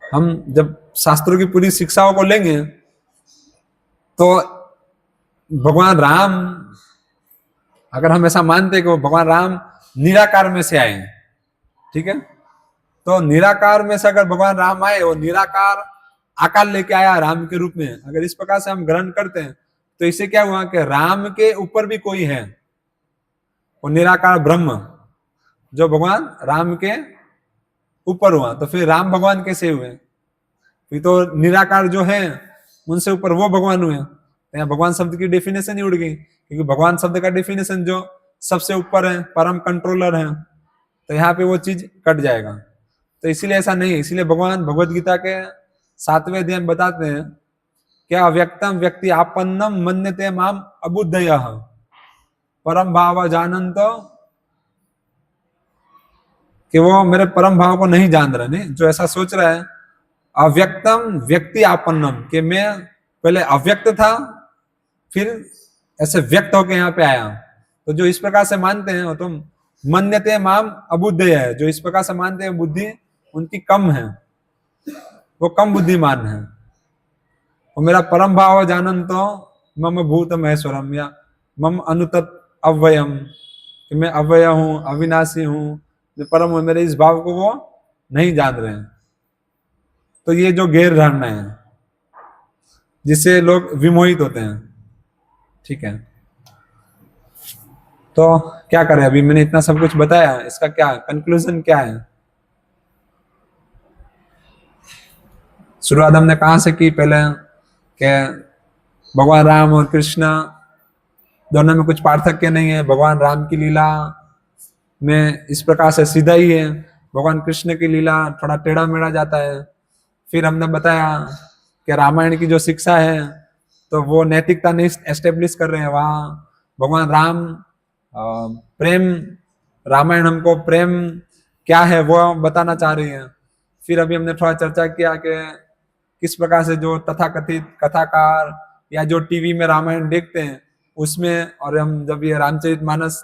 हम जब शास्त्रों की पूरी शिक्षाओं को लेंगे तो भगवान राम, अगर हम ऐसा मानते हैं कि वो भगवान राम निराकार में से आए हैं, ठीक है, तो निराकार में से अगर भगवान राम आए, वो निराकार आकार लेके आया राम के रूप में, अगर इस प्रकार से हम ग्रहण करते हैं तो इससे क्या हुआ कि राम के ऊपर भी कोई है, वो निराकार ब्रह्म जो भगवान राम के ऊपर हुआ, तो फिर राम भगवान कैसे हुए? फिर तो निराकार जो है उनसे ऊपर वो भगवान हुए। तो यहाँ भगवान शब्द की डेफिनेशन ही उड़ गई, क्योंकि भगवान शब्द का डेफिनेशन जो सबसे ऊपर है, परम कंट्रोलर है, तो यहाँ पे वो चीज कट जाएगा। तो इसीलिए ऐसा नहीं है। इसीलिए भगवान भगवत गीता के 7वें अध्याय में बताते हैं क्या, अव्यक्तम व्यक्ति आपन्नम मन्यते माम अबुद्धयः परम भाव जानंत, कि वो मेरे परम भाव को नहीं जान रहे, नहीं जो ऐसा सोच रहा है। अव्यक्तम व्यक्ति आपन्नम, कि मैं पहले अव्यक्त था फिर ऐसे व्यक्त होके यहाँ पे आया। तो जो इस प्रकार से मानते हैं वो तो मन्यते माम अबुद्धय है, जो इस प्रकार से मानते हैं बुद्धि उनकी कम है, वो कम बुद्धिमान है। वो मेरा परम भाव जानन तो मम भूत महेश्वरम, या मम अनुतत अव्ययम, कि मैं अव्यय हूं, अविनाशी हूं, मैं परम हूं, मेरे इस भाव को वो नहीं जान रहे हैं। तो ये जो गैर धारणा है जिससे लोग विमोहित होते हैं। ठीक है, तो क्या करें, अभी मैंने इतना सब कुछ बताया, इसका क्या कंक्लूजन क्या है? शुरुआत हमने कहां से की? पहले कि भगवान राम और कृष्ण दोनों में कुछ पार्थक्य नहीं है। भगवान राम की लीला में इस प्रकार से सीधा ही है, भगवान कृष्ण की लीला थोड़ा टेढ़ा मेढ़ा जाता है। फिर हमने बताया कि रामायण की जो शिक्षा है तो वो नैतिकता नहीं एस्टेब्लिश कर रहे हैं, वहाँ भगवान राम प्रेम, रामायण हमको प्रेम क्या है वो बताना चाह रही है। फिर अभी हमने थोड़ा चर्चा किया कि किस प्रकार से जो तथाकथित कथाकार या जो टीवी में रामायण देखते हैं उसमें, और हम जब ये रामचरितमानस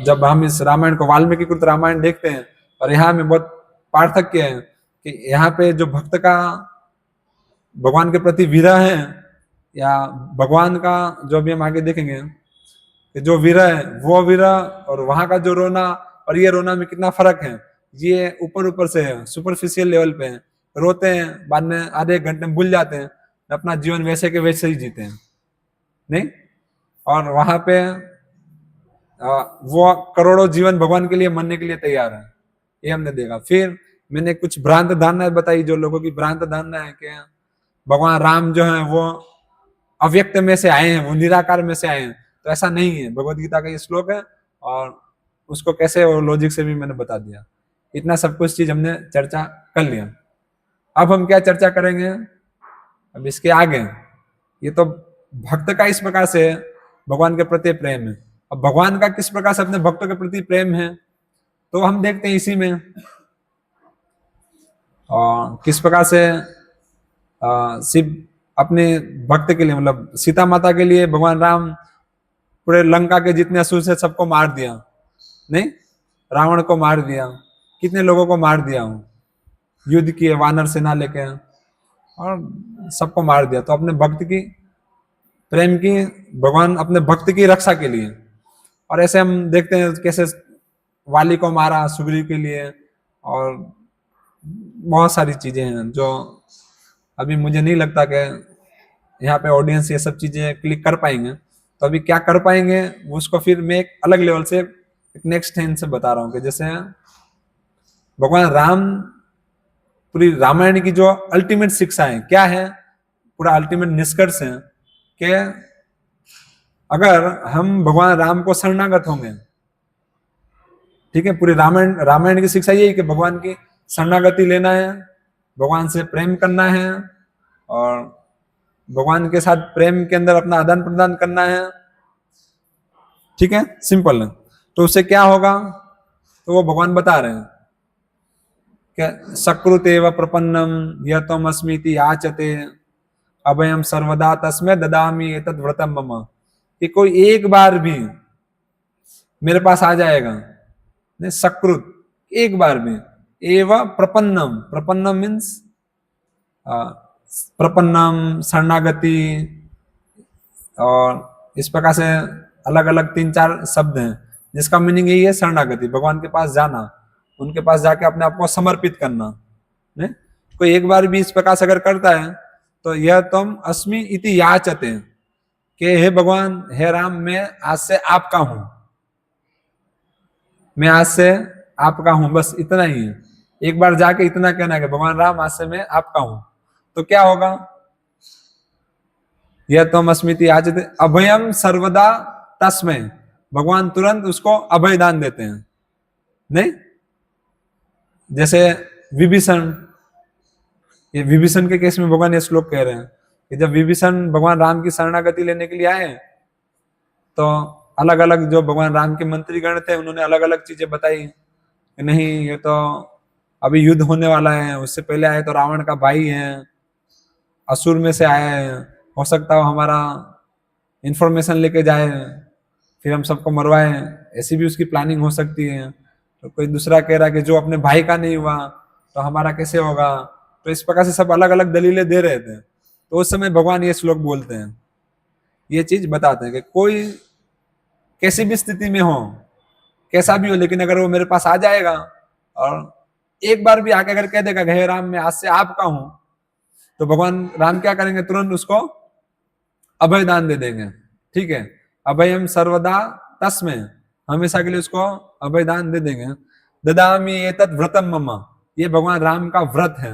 जब हम इस रामायण को वाल्मीकि कृत रामायण देखते हैं, और यहाँ में बहुत पार्थक्य है कि यहाँ पे जो भक्त का भगवान के प्रति विरह है, या भगवान का जो अभी हम आगे देखेंगे कि जो विरह है वो विरह, और वहां का जो रोना और ये रोना में कितना फर्क है। ये ऊपर ऊपर से है, सुपरफिशियल लेवल पे है, रोते हैं बाद में आधे एक घंटे में भूल जाते हैं, अपना जीवन वैसे के वैसे ही जीते हैं, नहीं। और वहां पे वो करोड़ों जीवन भगवान के लिए मरने के लिए तैयार है, ये हमने देखा। फिर मैंने कुछ भ्रांत धारणाएं बताई, जो लोगों की भ्रांत धारणा है कि भगवान राम जो है वो अव्यक्त में से आए हैं, वो निराकार में से आए हैं, तो ऐसा नहीं है। भगवत गीता का ये श्लोक है और उसको कैसे वो लॉजिक से भी मैंने बता दिया। इतना सब कुछ चीज हमने चर्चा कर लिया। अब हम क्या चर्चा करेंगे, अब इसके आगे, ये तो भक्त का इस प्रकार से भगवान के प्रति प्रेम है। अब भगवान का किस प्रकार से अपने भक्तों के प्रति प्रेम है तो हम देखते हैं इसी में, और किस प्रकार से शिव अपने भक्त के लिए, मतलब सीता माता के लिए भगवान राम पूरे लंका के जितने असुर से सबको मार दिया, नहीं, रावण को मार दिया, कितने लोगों को मार दिया, युद्ध किए वानर सेना लेके और सबको मार दिया। तो अपने भक्त की प्रेम की, भगवान अपने भक्त की रक्षा के लिए। और ऐसे हम देखते हैं कैसे वाली को मारा सुग्रीव के लिए, और बहुत सारी चीजें हैं जो अभी मुझे नहीं लगता कि यहाँ पे ऑडियंस ये सब चीजें क्लिक कर पाएंगे, तो अभी क्या कर पाएंगे वो उसको फिर मैं एक अलग लेवल से एक नेक्स्ट हैंड से बता रहा हूँ कि जैसे भगवान राम, पूरी रामायण की जो अल्टीमेट शिक्षा है क्या है, पूरा अल्टीमेट निष्कर्ष है कि अगर हम भगवान राम को शरणागत होंगे, ठीक है, पूरी रामायण रामायण की शिक्षा यही कि भगवान की शरणागति लेना है, भगवान से प्रेम करना है और भगवान के साथ प्रेम के अंदर अपना आदान प्रदान करना है, ठीक है, सिंपल है। तो उससे क्या होगा, तो वो भगवान बता रहे हैं कि सकृतेव प्रपन्नम यह तम अस्मीति याचते अभयम सर्वदा तस्मै ददामि एतद् व्रतम मम, कि कोई एक बार भी मेरे पास आ जाएगा, नहीं सकृत, एक बार भी, एवं प्रपन्नम, प्रपन्नम मीन्स प्रपन्नम, शरणागति, और इस प्रकार से अलग अलग 3-4 शब्द हैं जिसका मीनिंग यही है, शरणागति, भगवान के पास जाना, उनके पास जाके अपने आप को समर्पित करना। नहीं, कोई एक बार भी इस प्रकार से अगर करता है तो यह तुम अस्मि इति याचते, कि हे भगवान, हे राम, मैं आज से आपका हूं, मैं आज से आपका हूं, बस इतना ही है। एक बार जाके इतना कहना है कि भगवान राम, आज से मैं आपका हूं, तो क्या होगा, यह तुम अस्मिति याचते अभयम सर्वदा तस्मै, भगवान तुरंत उसको अभय दान देते हैं। नहीं, जैसे विभीषण, ये विभीषण के केस में भगवान ये श्लोक कह रहे हैं कि जब विभीषण भगवान राम की शरणागति लेने के लिए आए तो अलग अलग जो भगवान राम के मंत्रीगण थे उन्होंने अलग अलग चीजें बताई कि नहीं, ये तो अभी युद्ध होने वाला है, उससे पहले आए तो रावण का भाई है, असुर में से आया है, हो सकता हो हमारा इंफॉर्मेशन लेके जाए, फिर हम सबको मरवाए, ऐसी भी उसकी प्लानिंग हो सकती है। तो कोई दूसरा कह रहा है कि जो अपने भाई का नहीं हुआ तो हमारा कैसे होगा, तो इस प्रकार से सब अलग अलग दलीलें दे रहे थे। तो उस समय भगवान ये श्लोक बोलते हैं, ये चीज बताते हैं कि कोई कैसी भी स्थिति में हो, कैसा भी हो, लेकिन अगर वो मेरे पास आ जाएगा और एक बार भी आके अगर कह देगा हे राम, मैं आज से आपका हूं, तो भगवान राम क्या करेंगे, तुरंत उसको अभय दान दे देंगे। ठीक है, अभयम सर्वदा तस्मै, हमेशा के लिए उसको अभय दान दे देंगे। ददामि एतत् व्रतम मम, ये भगवान राम का व्रत है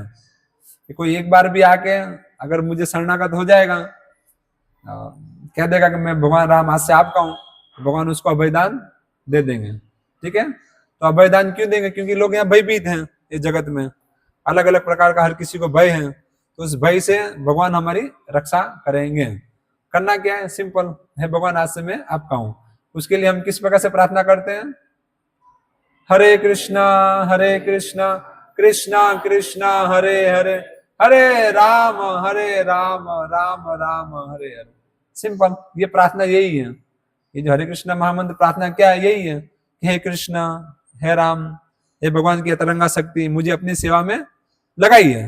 कि कोई एक बार भी आके अगर मुझे शरणागत हो जाएगा, कह देगा कि मैं भगवान राम आज से आपका हूं, तो भगवान उसको अभयदान दे देंगे। ठीक है, तो अभयदान क्यों देंगे, क्योंकि लोग यहाँ भयभीत हैं, इस जगत में अलग अलग प्रकार का हर किसी को भय है, तो उस भय से भगवान हमारी रक्षा करेंगे। करना क्या है, सिंपल है, भगवान आज से मैं आपका हूं। उसके लिए हम किस प्रकार से प्रार्थना करते हैं, हरे कृष्णा कृष्णा कृष्णा हरे हरे, हरे राम राम राम हरे हरे। सिंपल, ये प्रार्थना यही है। ये जो हरे कृष्णा महामंत्र प्रार्थना क्या है, यही है, हे कृष्णा, हे राम, हे भगवान की अतरंगा शक्ति, मुझे अपनी सेवा में लगाइए,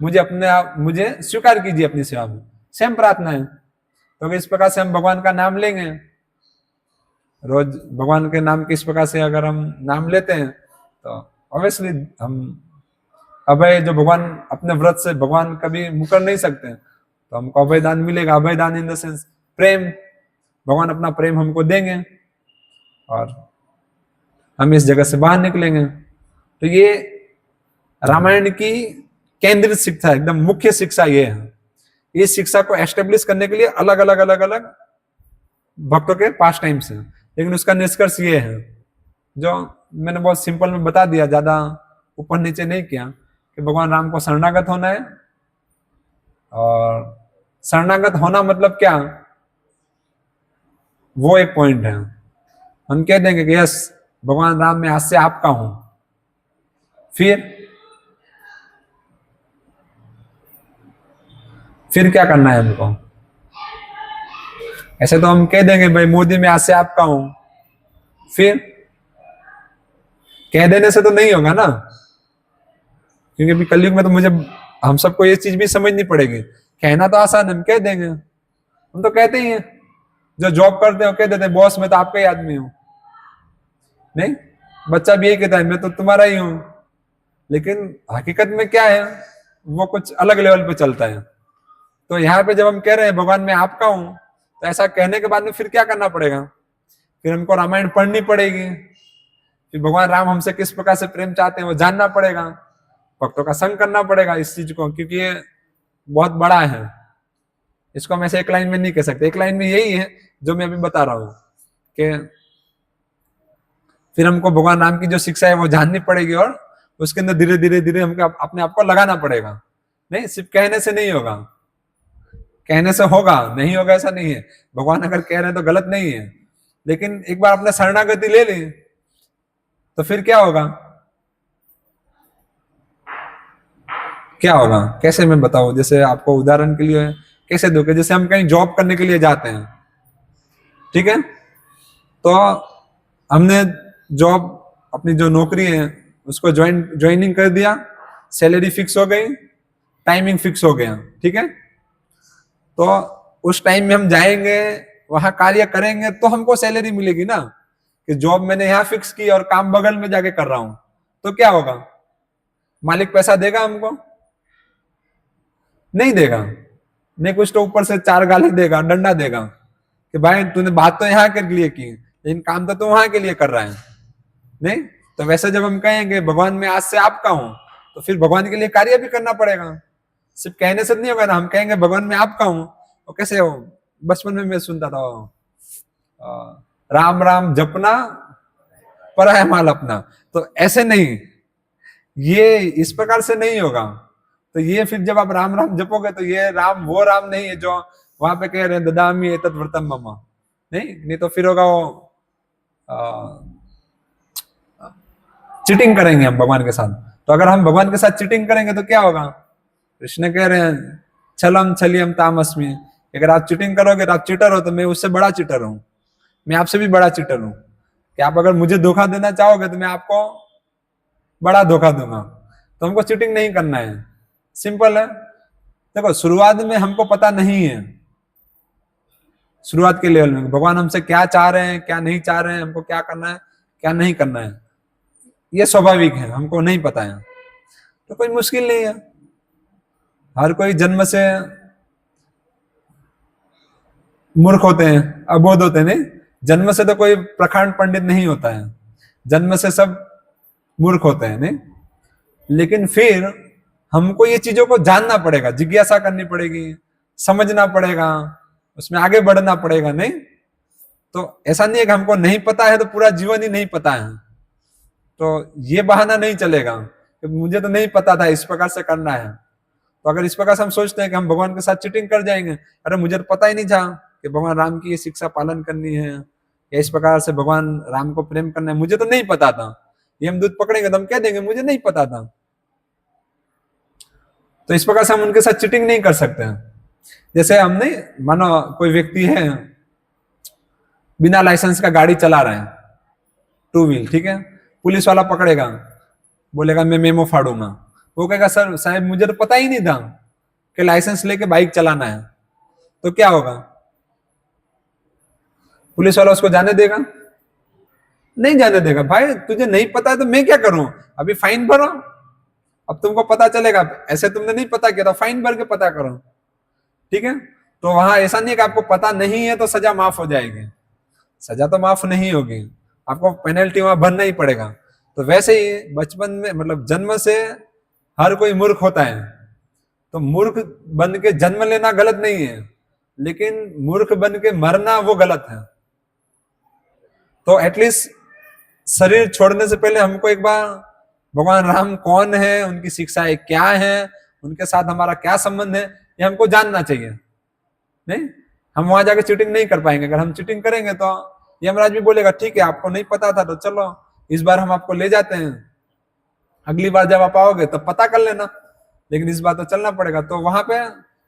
मुझे स्वीकार कीजिए अपनी सेवा में। सेम प्रार्थना है। तो इस प्रकार से हम भगवान का नाम लेंगे, रोज भगवान के नाम किस प्रकार से अगर हम नाम लेते हैं तो ऑब्वियसली हम अभय, जो भगवान अपने व्रत से भगवान कभी मुकर नहीं सकते, तो हमको अभय दान मिलेगा। अभय दान इन द सेंस प्रेम, भगवान अपना प्रेम हमको देंगे और हम इस जगह से बाहर निकलेंगे। तो ये रामायण की केंद्रित शिक्षा, एकदम मुख्य शिक्षा ये है। इस शिक्षा को एस्टेब्लिश करने के लिए अलग अलग भक्तों के पास टाइम्स है, लेकिन उसका निष्कर्ष ये है, जो मैंने बहुत सिंपल में बता दिया, ज्यादा ऊपर नीचे नहीं किया, कि भगवान राम को शरणागत होना है। और शरणागत होना मतलब क्या, वो एक पॉइंट है। हम कह देंगे कि यस, भगवान राम मैं आज से आपका हूं, फिर क्या करना है हमको। ऐसे तो हम कह देंगे भाई मोदी मैं आज से आपका हूं, फिर कह देने से तो नहीं होगा ना, क्योंकि अभी कलयुग में तो मुझे, हम सबको ये चीज भी समझनी पड़ेगी। कहना तो आसान है, हम कह देंगे, हम तो कहते ही हैं, जो जॉब करते हो कह देते हैं बॉस मैं तो आपका ही आदमी हूं। नहीं, बच्चा भी यही कहता है मैं तो तुम्हारा ही हूं, लेकिन हकीकत में क्या है, वो कुछ अलग लेवल पे चलता है। तो यहाँ पे जब हम कह रहे हैं भगवान मैं आपका हूं, तो ऐसा कहने के बाद में फिर क्या करना पड़ेगा? फिर हमको रामायण पढ़नी पड़ेगी, फिर भगवान राम हमसे किस प्रकार से प्रेम चाहते हैं वो जानना पड़ेगा, भक्तों का संग करना पड़ेगा इस चीज को, क्योंकि ये बहुत बड़ा है। इसको हम ऐसे एक लाइन में नहीं कह सकते। एक लाइन में यही है जो मैं अभी बता रहा हूं कि फिर हमको भगवान राम की जो शिक्षा है वो जाननी पड़ेगी और उसके अंदर धीरे धीरे धीरे हमको अपने आप को लगाना पड़ेगा। नहीं, सिर्फ कहने से नहीं होगा, कहने से होगा, नहीं होगा ऐसा नहीं है। भगवान अगर कह रहे हैं तो गलत नहीं है, लेकिन एक बार आपने शरणागति ले ली तो फिर क्या होगा? क्या होगा कैसे मैं बताऊं? जैसे आपको उदाहरण के लिए कैसे दो, जैसे हम कहीं जॉब करने के लिए जाते हैं, ठीक है, तो हमने जॉब अपनी जो नौकरी है उसको ज्वाइनिंग कर दिया, सैलरी फिक्स हो गई, टाइमिंग फिक्स हो गया, ठीक है। तो उस टाइम में हम जाएंगे, वहां कार्य करेंगे तो हमको सैलरी मिलेगी ना। कि जॉब मैंने यहाँ फिक्स की और काम बगल में जाके कर रहा हूं तो क्या होगा? मालिक पैसा देगा हमको? नहीं देगा। नहीं, कुछ तो ऊपर से 4 गाली देगा, डंडा देगा कि भाई तूने बात तो यहाँ के लिए की लेकिन काम तो तू वहां के लिए कर रहा है। नहीं, तो वैसे जब हम कहेंगे भगवान मैं आज से आपका हूं, तो फिर भगवान के लिए कार्य भी करना पड़ेगा। सिर्फ कहने से नहीं होगा ना। हम कहेंगे भगवान मैं आपका हूं, तो कैसे हो? बचपन में मैं सुनता था राम राम जपना पराया माल अपना, तो ऐसे नहीं, ये इस प्रकार से नहीं होगा। तो ये फिर जब आप राम राम जपोगे तो ये राम वो राम नहीं है जो वहां पे कह रहे हैं ददामी एतत् व्रतम मम। नहीं तो फिर होगा वो चीटिंग करेंगे हम भगवान के साथ। तो अगर हम भगवान के साथ चीटिंग करेंगे तो क्या होगा? कृष्ण कह रहे हैं छलम छलियम तामस्मी, अगर आप चीटिंग करोगे तो आप चीटर हो, तो मैं उससे बड़ा चीटर हूं, मैं आपसे भी बड़ा चीटर हूं। कि आप अगर मुझे धोखा देना चाहोगे तो मैं आपको बड़ा धोखा दूंगा। तो हमको चीटिंग नहीं करना है, सिंपल है। देखो शुरुआत में हमको पता नहीं है, शुरुआत के लेवल में भगवान हमसे क्या चाह रहे हैं क्या नहीं चाह रहे हैं, हमको क्या करना है क्या नहीं करना है, ये स्वाभाविक है, हमको नहीं पता है। तो कोई मुश्किल नहीं है। हर कोई जन्म से मूर्ख होते हैं, अबोध होते हैं। नहीं, जन्म से तो कोई प्रखंड पंडित नहीं होता है, जन्म से सब मूर्ख होते हैं। नहीं, लेकिन फिर हमको ये चीजों को जानना पड़ेगा, जिज्ञासा करनी पड़ेगी, समझना पड़ेगा, उसमें आगे बढ़ना पड़ेगा। नहीं तो ऐसा नहीं है कि हमको नहीं पता है तो पूरा जीवन ही नहीं पता है। तो ये बहाना नहीं चलेगा कि मुझे तो नहीं पता था, इस प्रकार से करना है। तो अगर इस प्रकार से हम सोचते हैं कि हम भगवान के साथ चीटिंग कर जाएंगे, अरे मुझे तो पता ही नहीं था कि भगवान राम की ये शिक्षा पालन करनी है या इस प्रकार से भगवान राम को प्रेम करना है, मुझे तो नहीं पता था। ये हम दूध पकड़ेंगे तो हम कह देंगे मुझे नहीं पता था। तो इस प्रकार से हम उनके साथ चीटिंग नहीं कर सकते हैं। जैसे हमने मानो कोई व्यक्ति है बिना लाइसेंस का गाड़ी चला रहे हैं, 2 व्हील, ठीक है, पुलिस वाला पकड़ेगा, बोलेगा मैं मेमो फाड़ूंगा। वो कहेगा सर साहब मुझे तो पता ही नहीं था कि लाइसेंस लेके बाइक चलाना है। तो क्या होगा? पुलिस वाला उसको जाने देगा? नहीं जाने देगा। भाई तुझे नहीं पता है तो मैं क्या करूं, अभी फाइन भरो, अब तुमको पता चलेगा। ऐसे तुमने नहीं पता किया तो फाइन भर के पता करो, ठीक है। तो वहां ऐसा नहीं है कि आपको पता नहीं है तो सजा माफ हो जाएगी, सजा तो माफ नहीं होगी, आपको पेनल्टी वहां भरना ही पड़ेगा। तो वैसे ही बचपन में मतलब जन्म से हर कोई मूर्ख होता है। तो मूर्ख बन के जन्म लेना गलत नहीं है, लेकिन मूर्ख बन के मरना वो गलत है। तो एटलीस्ट शरीर छोड़ने से पहले हमको एक बार भगवान राम कौन है, उनकी शिक्षाएं क्या है, उनके साथ हमारा क्या संबंध है, ये हमको जानना चाहिए। नहीं, हम वहां जाके चीटिंग नहीं कर पाएंगे। अगर हम चीटिंग करेंगे तो यमराज भी बोलेगा ठीक है आपको नहीं पता था तो चलो इस बार हम आपको ले जाते हैं, अगली बार जब आप आओगे तब पता कर लेना, लेकिन इस बार तो चलना पड़ेगा। तो वहां पे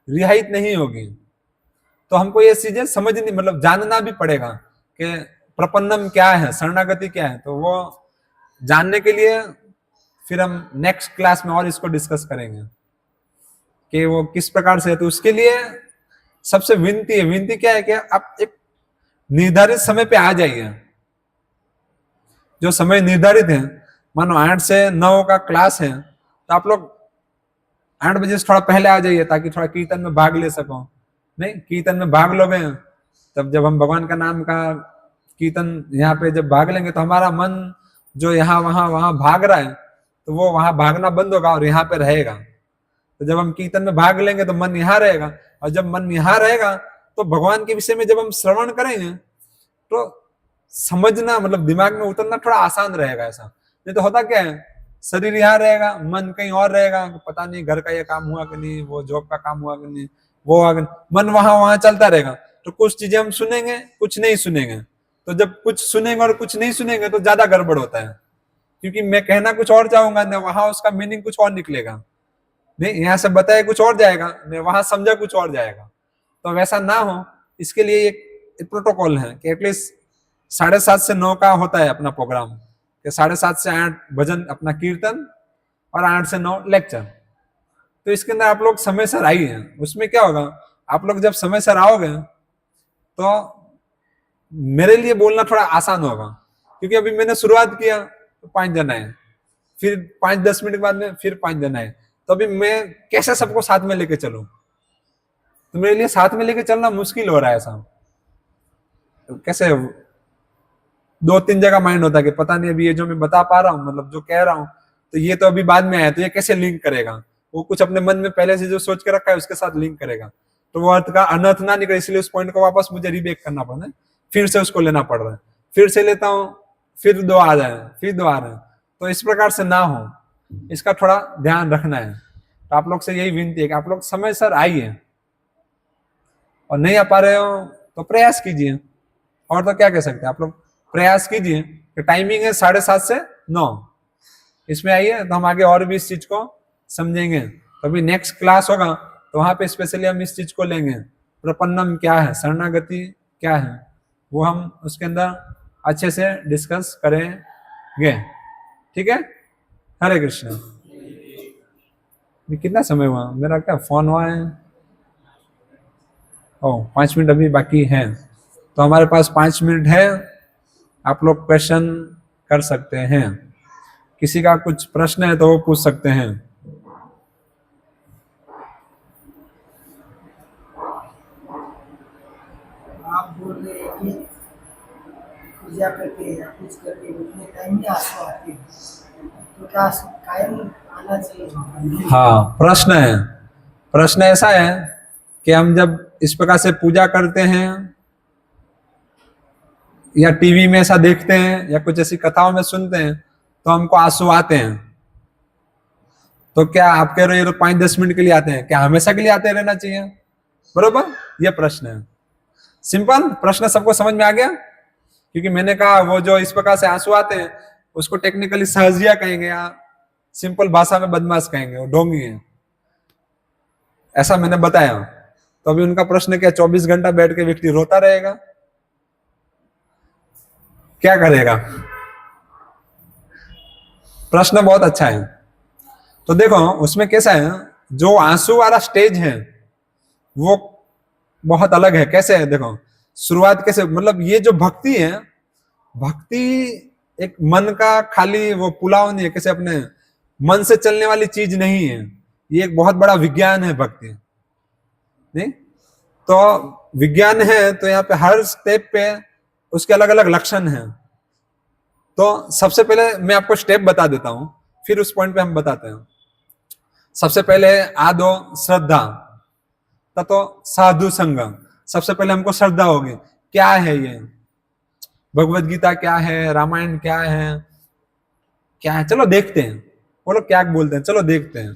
रियायत नहीं होगी। तो हमको ये चीजें समझनी मतलब जानना भी पड़ेगा कि प्रपन्नम क्या है, शरणागति क्या है। तो वो जानने के लिए फिर हम नेक्स्ट क्लास में और इसको डिस्कस करेंगे कि वो किस प्रकार से है। तो उसके लिए सबसे विनती है, विनती क्या है कि आप एक निर्धारित समय पे आ जाइए। जो समय निर्धारित है, मानो 8 से 9 का क्लास है, तो आप लोग 8 बजे से थोड़ा पहले आ जाइए ताकि थोड़ा कीर्तन में भाग ले सको। नहीं, कीर्तन में भाग लोगे तब जब हम भगवान का नाम का कीर्तन यहाँ पे जब भाग लेंगे तो हमारा मन जो यहाँ वहां वहां भाग रहा है तो वो वहां भागना बंद होगा और यहाँ पे रहेगा। तो जब हम कीर्तन में भाग लेंगे तो मन यहाँ रहेगा, और जब मन यहाँ रहेगा तो भगवान के विषय में जब हम श्रवण करेंगे तो समझना मतलब दिमाग में उतरना थोड़ा आसान रहेगा। ऐसा नहीं तो होता क्या है, शरीर यहाँ रहेगा, मन कहीं और रहेगा, पता नहीं घर का ये काम हुआ कि नहीं, वो जॉब का काम हुआ कि नहीं, वो हुआ कि नहीं, मन वहां वहां चलता रहेगा। तो कुछ चीजें हम सुनेंगे, कुछ नहीं सुनेंगे। तो जब कुछ सुनेंगे और कुछ नहीं सुनेंगे तो ज्यादा गड़बड़ होता है, क्योंकि मैं कहना कुछ और चाहूंगा ना, वहां उसका मीनिंग कुछ और निकलेगा। नहीं, यहाँ से बताया कुछ और जाएगा, मैं वहां समझा कुछ और जाएगा। तो वैसा ना हो, इसके लिए एक प्रोटोकॉल है कि एटलीस्ट 7:30 से 9 का होता है अपना प्रोग्राम, कि 7:30 से 8 भजन अपना कीर्तन और 8 से 9 लेक्चर। तो इसके अंदर आप लोग समय सर आइए। उसमें क्या होगा, आप लोग जब समय सर आओगे तो मेरे लिए बोलना थोड़ा आसान होगा, क्योंकि अभी मैंने शुरुआत किया तो 5 जन आए, फिर 5-10 मिनट बाद में फिर 5 जन आए, तो अभी मैं कैसे सबको साथ में लेके चलूं? तो मेरे लिए साथ में लेके चलना मुश्किल हो रहा है। ऐसा तो कैसे 2-3 जगह माइंड होता है कि पता नहीं अभी ये जो मैं बता पा रहा हूँ, मतलब जो कह रहा हूँ, तो ये तो अभी बाद में आया, तो ये कैसे लिंक करेगा? वो कुछ अपने मन में पहले से जो सोच के रखा है उसके साथ लिंक करेगा, तो वो अर्थ का अनर्थ ना निकले, इसलिए उस पॉइंट को वापस मुझे रीबेक करना पड़ रहा है, फिर से उसको लेना पड़ रहा है, फिर से लेता हूँ, फिर 2 आ जाए, फिर 2 आ रहे हैं। तो इस प्रकार से ना हो, इसका थोड़ा ध्यान रखना है। तो आप लोग से यही विनती है कि आप लोग समय सर आइए, और नहीं आ पा रहे हो तो प्रयास कीजिए, और तो क्या कह सकते हैं, आप लोग प्रयास कीजिए कि टाइमिंग है 7:30 से 9, इसमें आइए तो हम आगे और भी इस चीज को समझेंगे। तो अभी नेक्स्ट क्लास होगा तो वहां पे स्पेशली हम इस चीज को लेंगे, प्रपन्नम क्या है, शरणागति क्या है, वो हम उसके अंदर अच्छे से डिस्कस करेंगे। ठीक है, हरे कृष्ण। कितना समय हुआ मेरा, क्या फोन हुआ है? 5 मिनट अभी बाकी है, तो हमारे पास 5 मिनट है, आप लोग क्वेश्चन कर सकते हैं। किसी का कुछ प्रश्न है तो वो पूछ सकते हैं। आप बोल रहे हैं कि पूजा करके या कुछ करके उतने टाइम में आंसू आते हैं, तो क्या कायम आना चाहिए? हाँ, प्रश्न ऐसा है कि हम जब इस प्रकार से पूजा करते हैं या टीवी में ऐसा देखते हैं या कुछ ऐसी कथाओं में सुनते हैं तो हमको आंसू आते हैं, तो क्या आप कह रहे हो ये तो 5-10 मिनट के लिए आते हैं, क्या हमेशा के लिए आते रहना चाहिए? बरोबर, ये प्रश्न है। सिंपल प्रश्न, सबको समझ में आ गया? क्योंकि मैंने कहा वो जो इस प्रकार से आंसू आते हैं उसको टेक्निकली सहजिया कहेंगे, या सिंपल भाषा में बदमाश कहेंगे, वो ढोंगी है, ऐसा मैंने बताया। तो अभी उनका प्रश्न क्या, 24 घंटा बैठ के व्यक्ति रोता रहेगा? क्या करेगा? प्रश्न बहुत अच्छा है। तो देखो उसमें कैसा है, जो आंसू वाला स्टेज है वो बहुत अलग है। कैसे है देखो, शुरुआत कैसे, मतलब ये जो भक्ति है, भक्ति एक मन का खाली वो पुलाव नहीं है, कैसे अपने मन से चलने वाली चीज नहीं है, ये एक बहुत बड़ा विज्ञान है भक्ति। नहीं तो विज्ञान है, तो यहाँ पे हर स्टेप पे उसके अलग अलग लक्षण हैं। तो सबसे पहले मैं आपको स्टेप बता देता हूं, फिर उस पॉइंट पे हम बताते हैं। सबसे पहले आदो श्रद्धा, ततो साधु संग। सबसे पहले हमको श्रद्धा होगी, क्या है ये भगवत गीता, क्या है रामायण, क्या है, क्या है, चलो देखते हैं, वो लोग क्या बोलते हैं, चलो देखते हैं।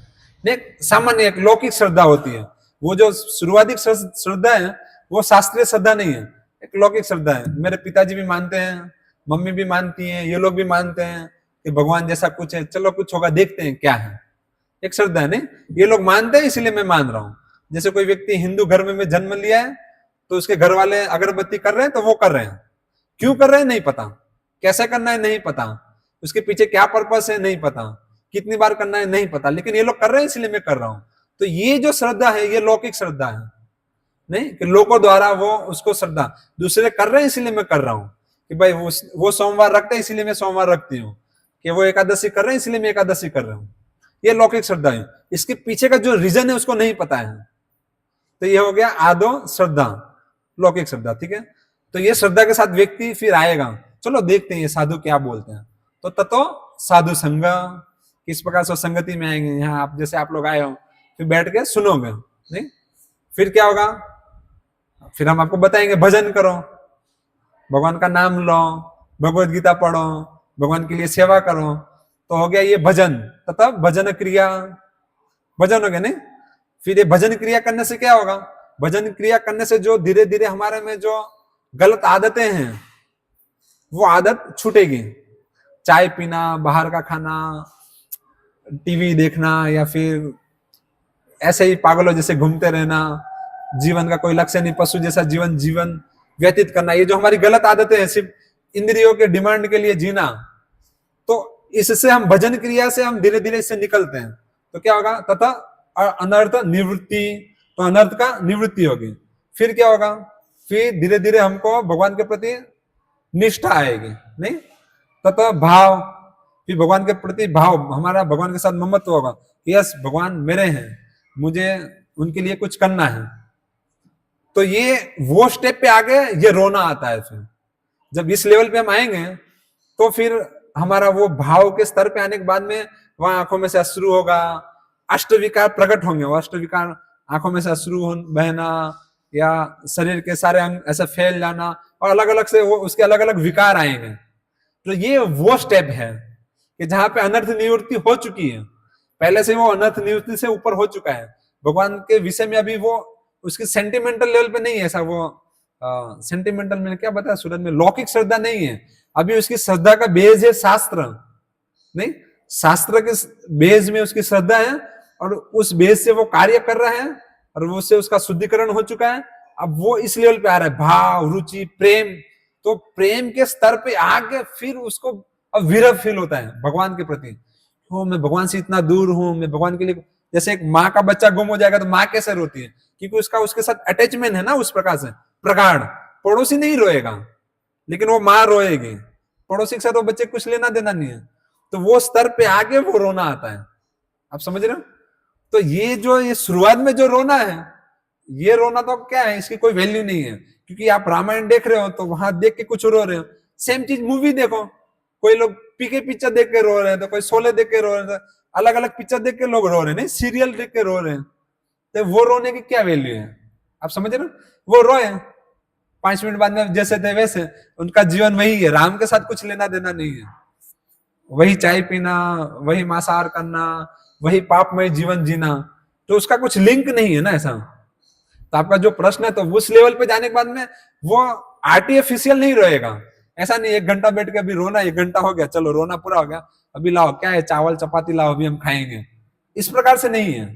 नहीं, सामान्य एक लौकिक श्रद्धा होती है, वो जो शुरुआती श्रद्धा है वो शास्त्रीय श्रद्धा नहीं है, एक लौकिक श्रद्धा है। मेरे पिताजी भी मानते हैं, मम्मी भी मानती है, ये लोग भी मानते हैं कि भगवान जैसा कुछ है, चलो कुछ होगा, देखते हैं क्या है, एक श्रद्धा है। नहीं, ये लोग मानते हैं इसलिए मैं मान रहा हूं। जैसे कोई व्यक्ति हिंदू घर में जन्म लिया है तो उसके घर वाले अगरबत्ती कर रहे हैं तो वो कर रहे हैं, क्यों कर रहे हैं नहीं पता, कैसे करना है नहीं पता, उसके पीछे क्या पर्पस है नहीं पता, कितनी बार करना है नहीं पता, लेकिन ये लोग कर रहे हैं इसलिए मैं कर रहा हूं। तो ये जो श्रद्धा है ये लौकिक श्रद्धा है। नहीं कि लोगों द्वारा वो उसको श्रद्धा, दूसरे कर रहे हैं इसलिए मैं कर रहा हूं, कि भाई वो सोमवार रखते हैं इसलिए मैं सोमवार रखती हूँ, कि वो एकादशी कर रहे हैं इसलिए मैं एकादशी कर रहा हूँ, ये लौकिक श्रद्धा है। इसके पीछे का जो रीजन है उसको नहीं पता है, तो ये हो गया आदो श्रद्धा, लौकिक श्रद्धा। ठीक है, तो ये श्रद्धा के साथ व्यक्ति फिर आएगा, चलो देखते हैं ये साधु क्या बोलते हैं। तो ततो साधु संग, किस प्रकार से संगति में आएंगे, यहाँ आप जैसे आप लोग आए हो, फिर बैठ के सुनोगे, नहीं फिर क्या होगा, फिर हम आपको बताएंगे भजन करो, भगवान का नाम लो, भगवत गीता पढ़ो, भगवान के लिए सेवा करो, तो हो गया ये भजन। तथा भजन क्रिया, भजन हो गया नहीं। फिर ये भजन क्रिया करने से क्या होगा, भजन क्रिया करने से जो धीरे धीरे हमारे में जो गलत आदतें हैं वो आदत छूटेगी। चाय पीना, बाहर का खाना, टीवी देखना, या फिर ऐसे ही पागलों जैसे घूमते रहना, जीवन का कोई लक्ष्य नहीं, पशु जैसा जीवन व्यतीत करना, ये जो हमारी गलत आदतें हैं, सिर्फ इंद्रियों के डिमांड के लिए जीना, तो इससे हम भजन क्रिया से हम धीरे धीरे इससे निकलते हैं। तो क्या होगा, तथा अनर्थ निवृत्ति, तो अनर्थ का निवृत्ति होगी। फिर क्या होगा, फिर धीरे धीरे हमको भगवान के प्रति निष्ठा आएगी, नहीं तथा भाव, फिर भगवान के प्रति भाव, हमारा भगवान के साथ ममत्व होगा, यस भगवान मेरे हैं, मुझे उनके लिए कुछ करना है। तो ये वो स्टेप पे आगे ये रोना आता है। फिर जब इस लेवल पे हम आएंगे तो फिर हमारा वो भाव के स्तर पे आने के बाद में वहां आंखों में से अश्रु होगा, अष्टविकार प्रकट होंगे। वो अष्टविकार आंखों में से अश्रु बहना, या शरीर के सारे अंग ऐसे फैल जाना, और अलग अलग से वो उसके अलग अलग विकार आएंगे। तो ये वो स्टेप है कि जहां पे अनर्थ निवृत्ति हो चुकी है, पहले से वो अनर्थ निवृत्ति से ऊपर हो चुका है। भगवान के विषय में अभी वो उसकी सेंटिमेंटल लेवल पे नहीं है, ऐसा वो सेंटिमेंटल में क्या बताया सूरज में, लौकिक श्रद्धा नहीं है। अभी उसकी श्रद्धा का बेज है शास्त्र, नहीं शास्त्र के बेज में उसकी श्रद्धा है, और उस बेज से वो कार्य कर रहा है, और वो उससे उसका शुद्धिकरण हो चुका है। अब वो इस लेवल पे आ रहा है, भाव, रुचि, प्रेम। तो प्रेम के स्तर पे आके फिर उसको अब विरह फील होता है भगवान के प्रति। हो मैं भगवान से इतना दूर हूं, मैं भगवान के लिए, जैसे एक माँ का बच्चा गुम हो जाएगा तो माँ कैसे रोती है, क्योंकि उसका उसके साथ अटैचमेंट है ना उस प्रकार से प्रगाढ़। पड़ोसी नहीं रोएगा लेकिन वो माँ रोएगी, पड़ोसी के साथ वो बच्चे कुछ लेना देना नहीं है। तो वो स्तर पे आके वो रोना आता है, आप समझ रहे हो। तो ये शुरुआत में जो रोना है, ये रोना तो क्या है, इसकी कोई वैल्यू नहीं है। क्योंकि आप रामायण देख रहे हो तो वहां देख के कुछ रो रहे हो, सेम चीज मूवी देखो, कोई लोग पीके पिक्चर देख के रो रहे हैं, तो कोई शोले देख के रो रहे हैं, अलग अलग पिक्चर देख के लोग रो रहे हैं, नहीं सीरियल देख के रो रहे हैं। तो वो रोने की क्या वैल्यू है, आप समझ रहे हो। वो रोए 5 मिनट बाद में जैसे थे वैसे, उनका जीवन वही है, राम के साथ कुछ लेना देना नहीं है। वही चाय पीना, वही मांसाहार करना, वही पापमय जीवन जीना, तो उसका कुछ लिंक नहीं है ना ऐसा। तो आपका जो प्रश्न है, तो उस लेवल पे जाने के बाद में वो आर्टिफिशियल नहीं रहेगा। ऐसा नहीं 1 घंटा बैठ के अभी रोना, 1 घंटा हो गया, चलो रोना पूरा हो गया, अभी लाओ क्या है, चावल चपाती लाओ, अभी हम खाएंगे, इस प्रकार से नहीं है।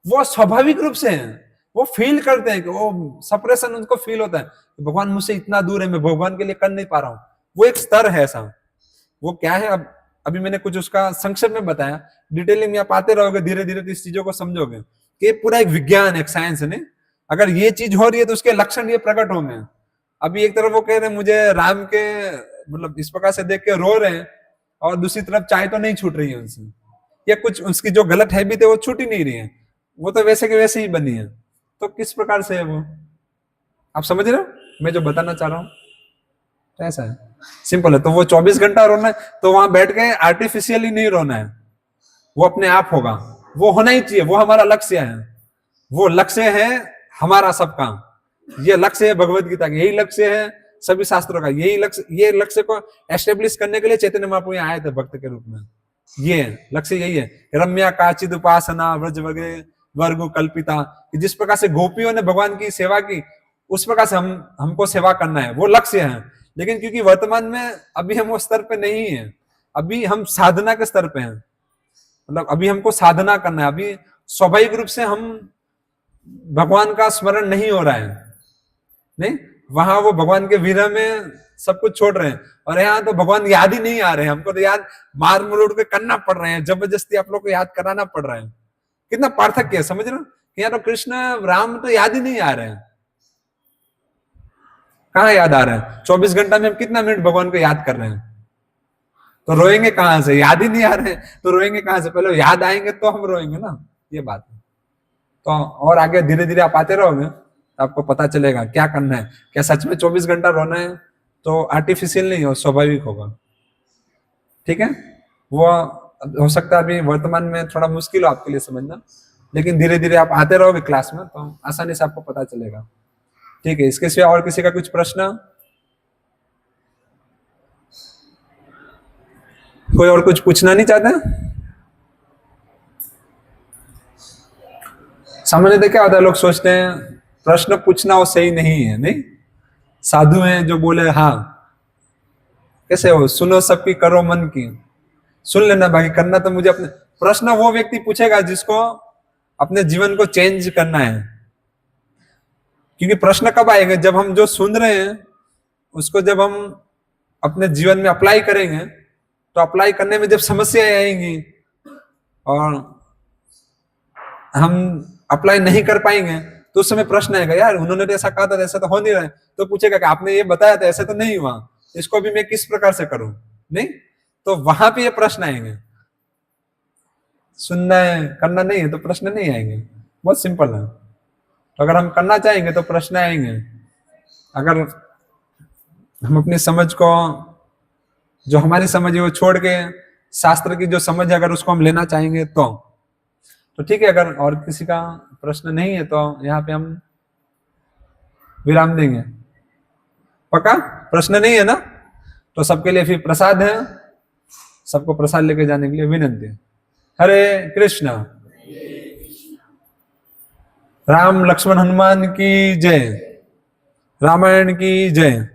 वो स्वाभाविक रूप से है, वो फील करते हैं कि वो सप्रेशन उनको फील होता है, भगवान मुझसे इतना दूर है, मैं भगवान के लिए कर नहीं पा रहा हूँ। वो एक स्तर है ऐसा। वो क्या है, अब अभी मैंने कुछ उसका संक्षेप में बताया, डिटेलिंग में आप आते रहोगे धीरे धीरे तो इस चीजों को समझोगे कि पूरा एक विज्ञान है, एक साइंस है। नहीं अगर ये चीज हो रही है तो उसके लक्षण ये प्रकट होंगे। अभी एक तरफ वो कह रहे हैं मुझे राम के मतलब इस प्रकार से देख के रो रहे हैं, और दूसरी तरफ चाय तो नहीं छूट रही है उनसे, या कुछ उसकी जो गलत हैबिट है वो छूट ही नहीं रही है, वो तो वैसे के वैसे ही बनी है। तो किस प्रकार से है वो, आप समझ रहे हो मैं जो बताना चाह रहा हूँ। ऐसा है, सिंपल है। तो वो 24 घंटा रोना है, तो वहां बैठ के आर्टिफिशियली नहीं रोना है, वो अपने आप होगा, वो होना ही चाहिए, वो हमारा लक्ष्य है। वो लक्ष्य है हमारा सबका, ये लक्ष्य है भगवत गीता का, यही लक्ष्य है सभी शास्त्रों का, यही लक्ष्य, ये लक्ष्य को एस्टेब्लिश करने के लिए चैतन्य महाप्रभु यहाँ आए थे भक्त के रूप में। ये लक्ष्य यही है, रम्या काचिद उपासना व्रज वगैरह वर्गो कल्पिता, जिस प्रकार से गोपियों ने भगवान की सेवा की उस प्रकार से हमको सेवा करना है, वो लक्ष्य है। लेकिन क्योंकि वर्तमान में अभी हम वो स्तर पे नहीं है, अभी हम साधना के स्तर पे हैं, मतलब अभी हमको साधना करना है, अभी स्वाभाविक रूप से हम भगवान का स्मरण नहीं हो रहा है, नहीं वहां वो भगवान के विरह में सब कुछ छोड़ रहे हैं, और यहाँ तो भगवान याद ही नहीं आ रहे हैं, हमको तो याद मार मरोड़ के करना पड़ रहे हैं, जबरदस्ती आप लोग को याद कराना पड़ रहा है। कितना पार्थक्य है, समझ रहे हो। यहाँ तो कृष्ण राम तो याद ही नहीं आ रहे हैं, कहाँ याद आ रहे हैं। 24 घंटा में हम कितना मिनट भगवान को याद कर रहे हैं। तो रोएंगे कहाँ से? याद ही नहीं आ रहे तो रोएंगे कहाँ से? पहले याद आएंगे तो हम रोएंगे ना, ये बात है। तो और आगे धीरे धीरे आप आते रहोगे तो आपको पता चलेगा क्या करना है। क्या सच में 24 घंटा रोना है? तो आर्टिफिशियल नहीं हो, स्वाभाविक होगा। ठीक है, वो हो सकता है अभी वर्तमान में थोड़ा मुश्किल हो आपके लिए समझना, लेकिन धीरे धीरे आप आते रहोगे क्लास में तो आसानी से आपको पता चलेगा। ठीक है, इसके सिवा और किसी का कुछ प्रश्न? कोई और कुछ पूछना नहीं चाहते? सामान्यतः क्या होता है, लोग सोचते हैं प्रश्न पूछना वो सही नहीं है। नहीं, साधु हैं जो बोले हाँ कैसे हो, सुनो सबकी करो मन की, सुन लेना, बाकी करना तो मुझे अपने। प्रश्न वो व्यक्ति पूछेगा जिसको अपने जीवन को चेंज करना है। क्योंकि प्रश्न कब आएगा? जब हम जो सुन रहे हैं उसको जब हम अपने जीवन में अप्लाई करेंगे, तो अप्लाई करने में जब समस्याएं आएंगी और हम अप्लाई नहीं कर पाएंगे तो उस समय प्रश्न आएगा, यार उन्होंने तो ऐसा कहा था, ऐसा तो हो नहीं रहा है। तो पूछेगा कि आपने ये बताया था, ऐसा तो नहीं हुआ, इसको भी मैं किस प्रकार से करूं? नहीं, तो वहां पे ये प्रश्न आएंगे। सुनना है, करना नहीं है तो प्रश्न नहीं आएंगे। बहुत सिंपल है। तो अगर हम करना चाहेंगे तो प्रश्न आएंगे। अगर हम अपनी समझ को, जो हमारी समझ है वो छोड़ के शास्त्र की जो समझ है अगर उसको हम लेना चाहेंगे तो ठीक है। अगर और किसी का प्रश्न नहीं है तो यहाँ पे हम विराम देंगे। पक्का? प्रश्न नहीं है ना? तो सबके लिए फिर प्रसाद है, सबको प्रसाद लेके जाने के लिए विनंती। हरे कृष्णा। राम लक्ष्मण हनुमान की जय। रामायण की जय।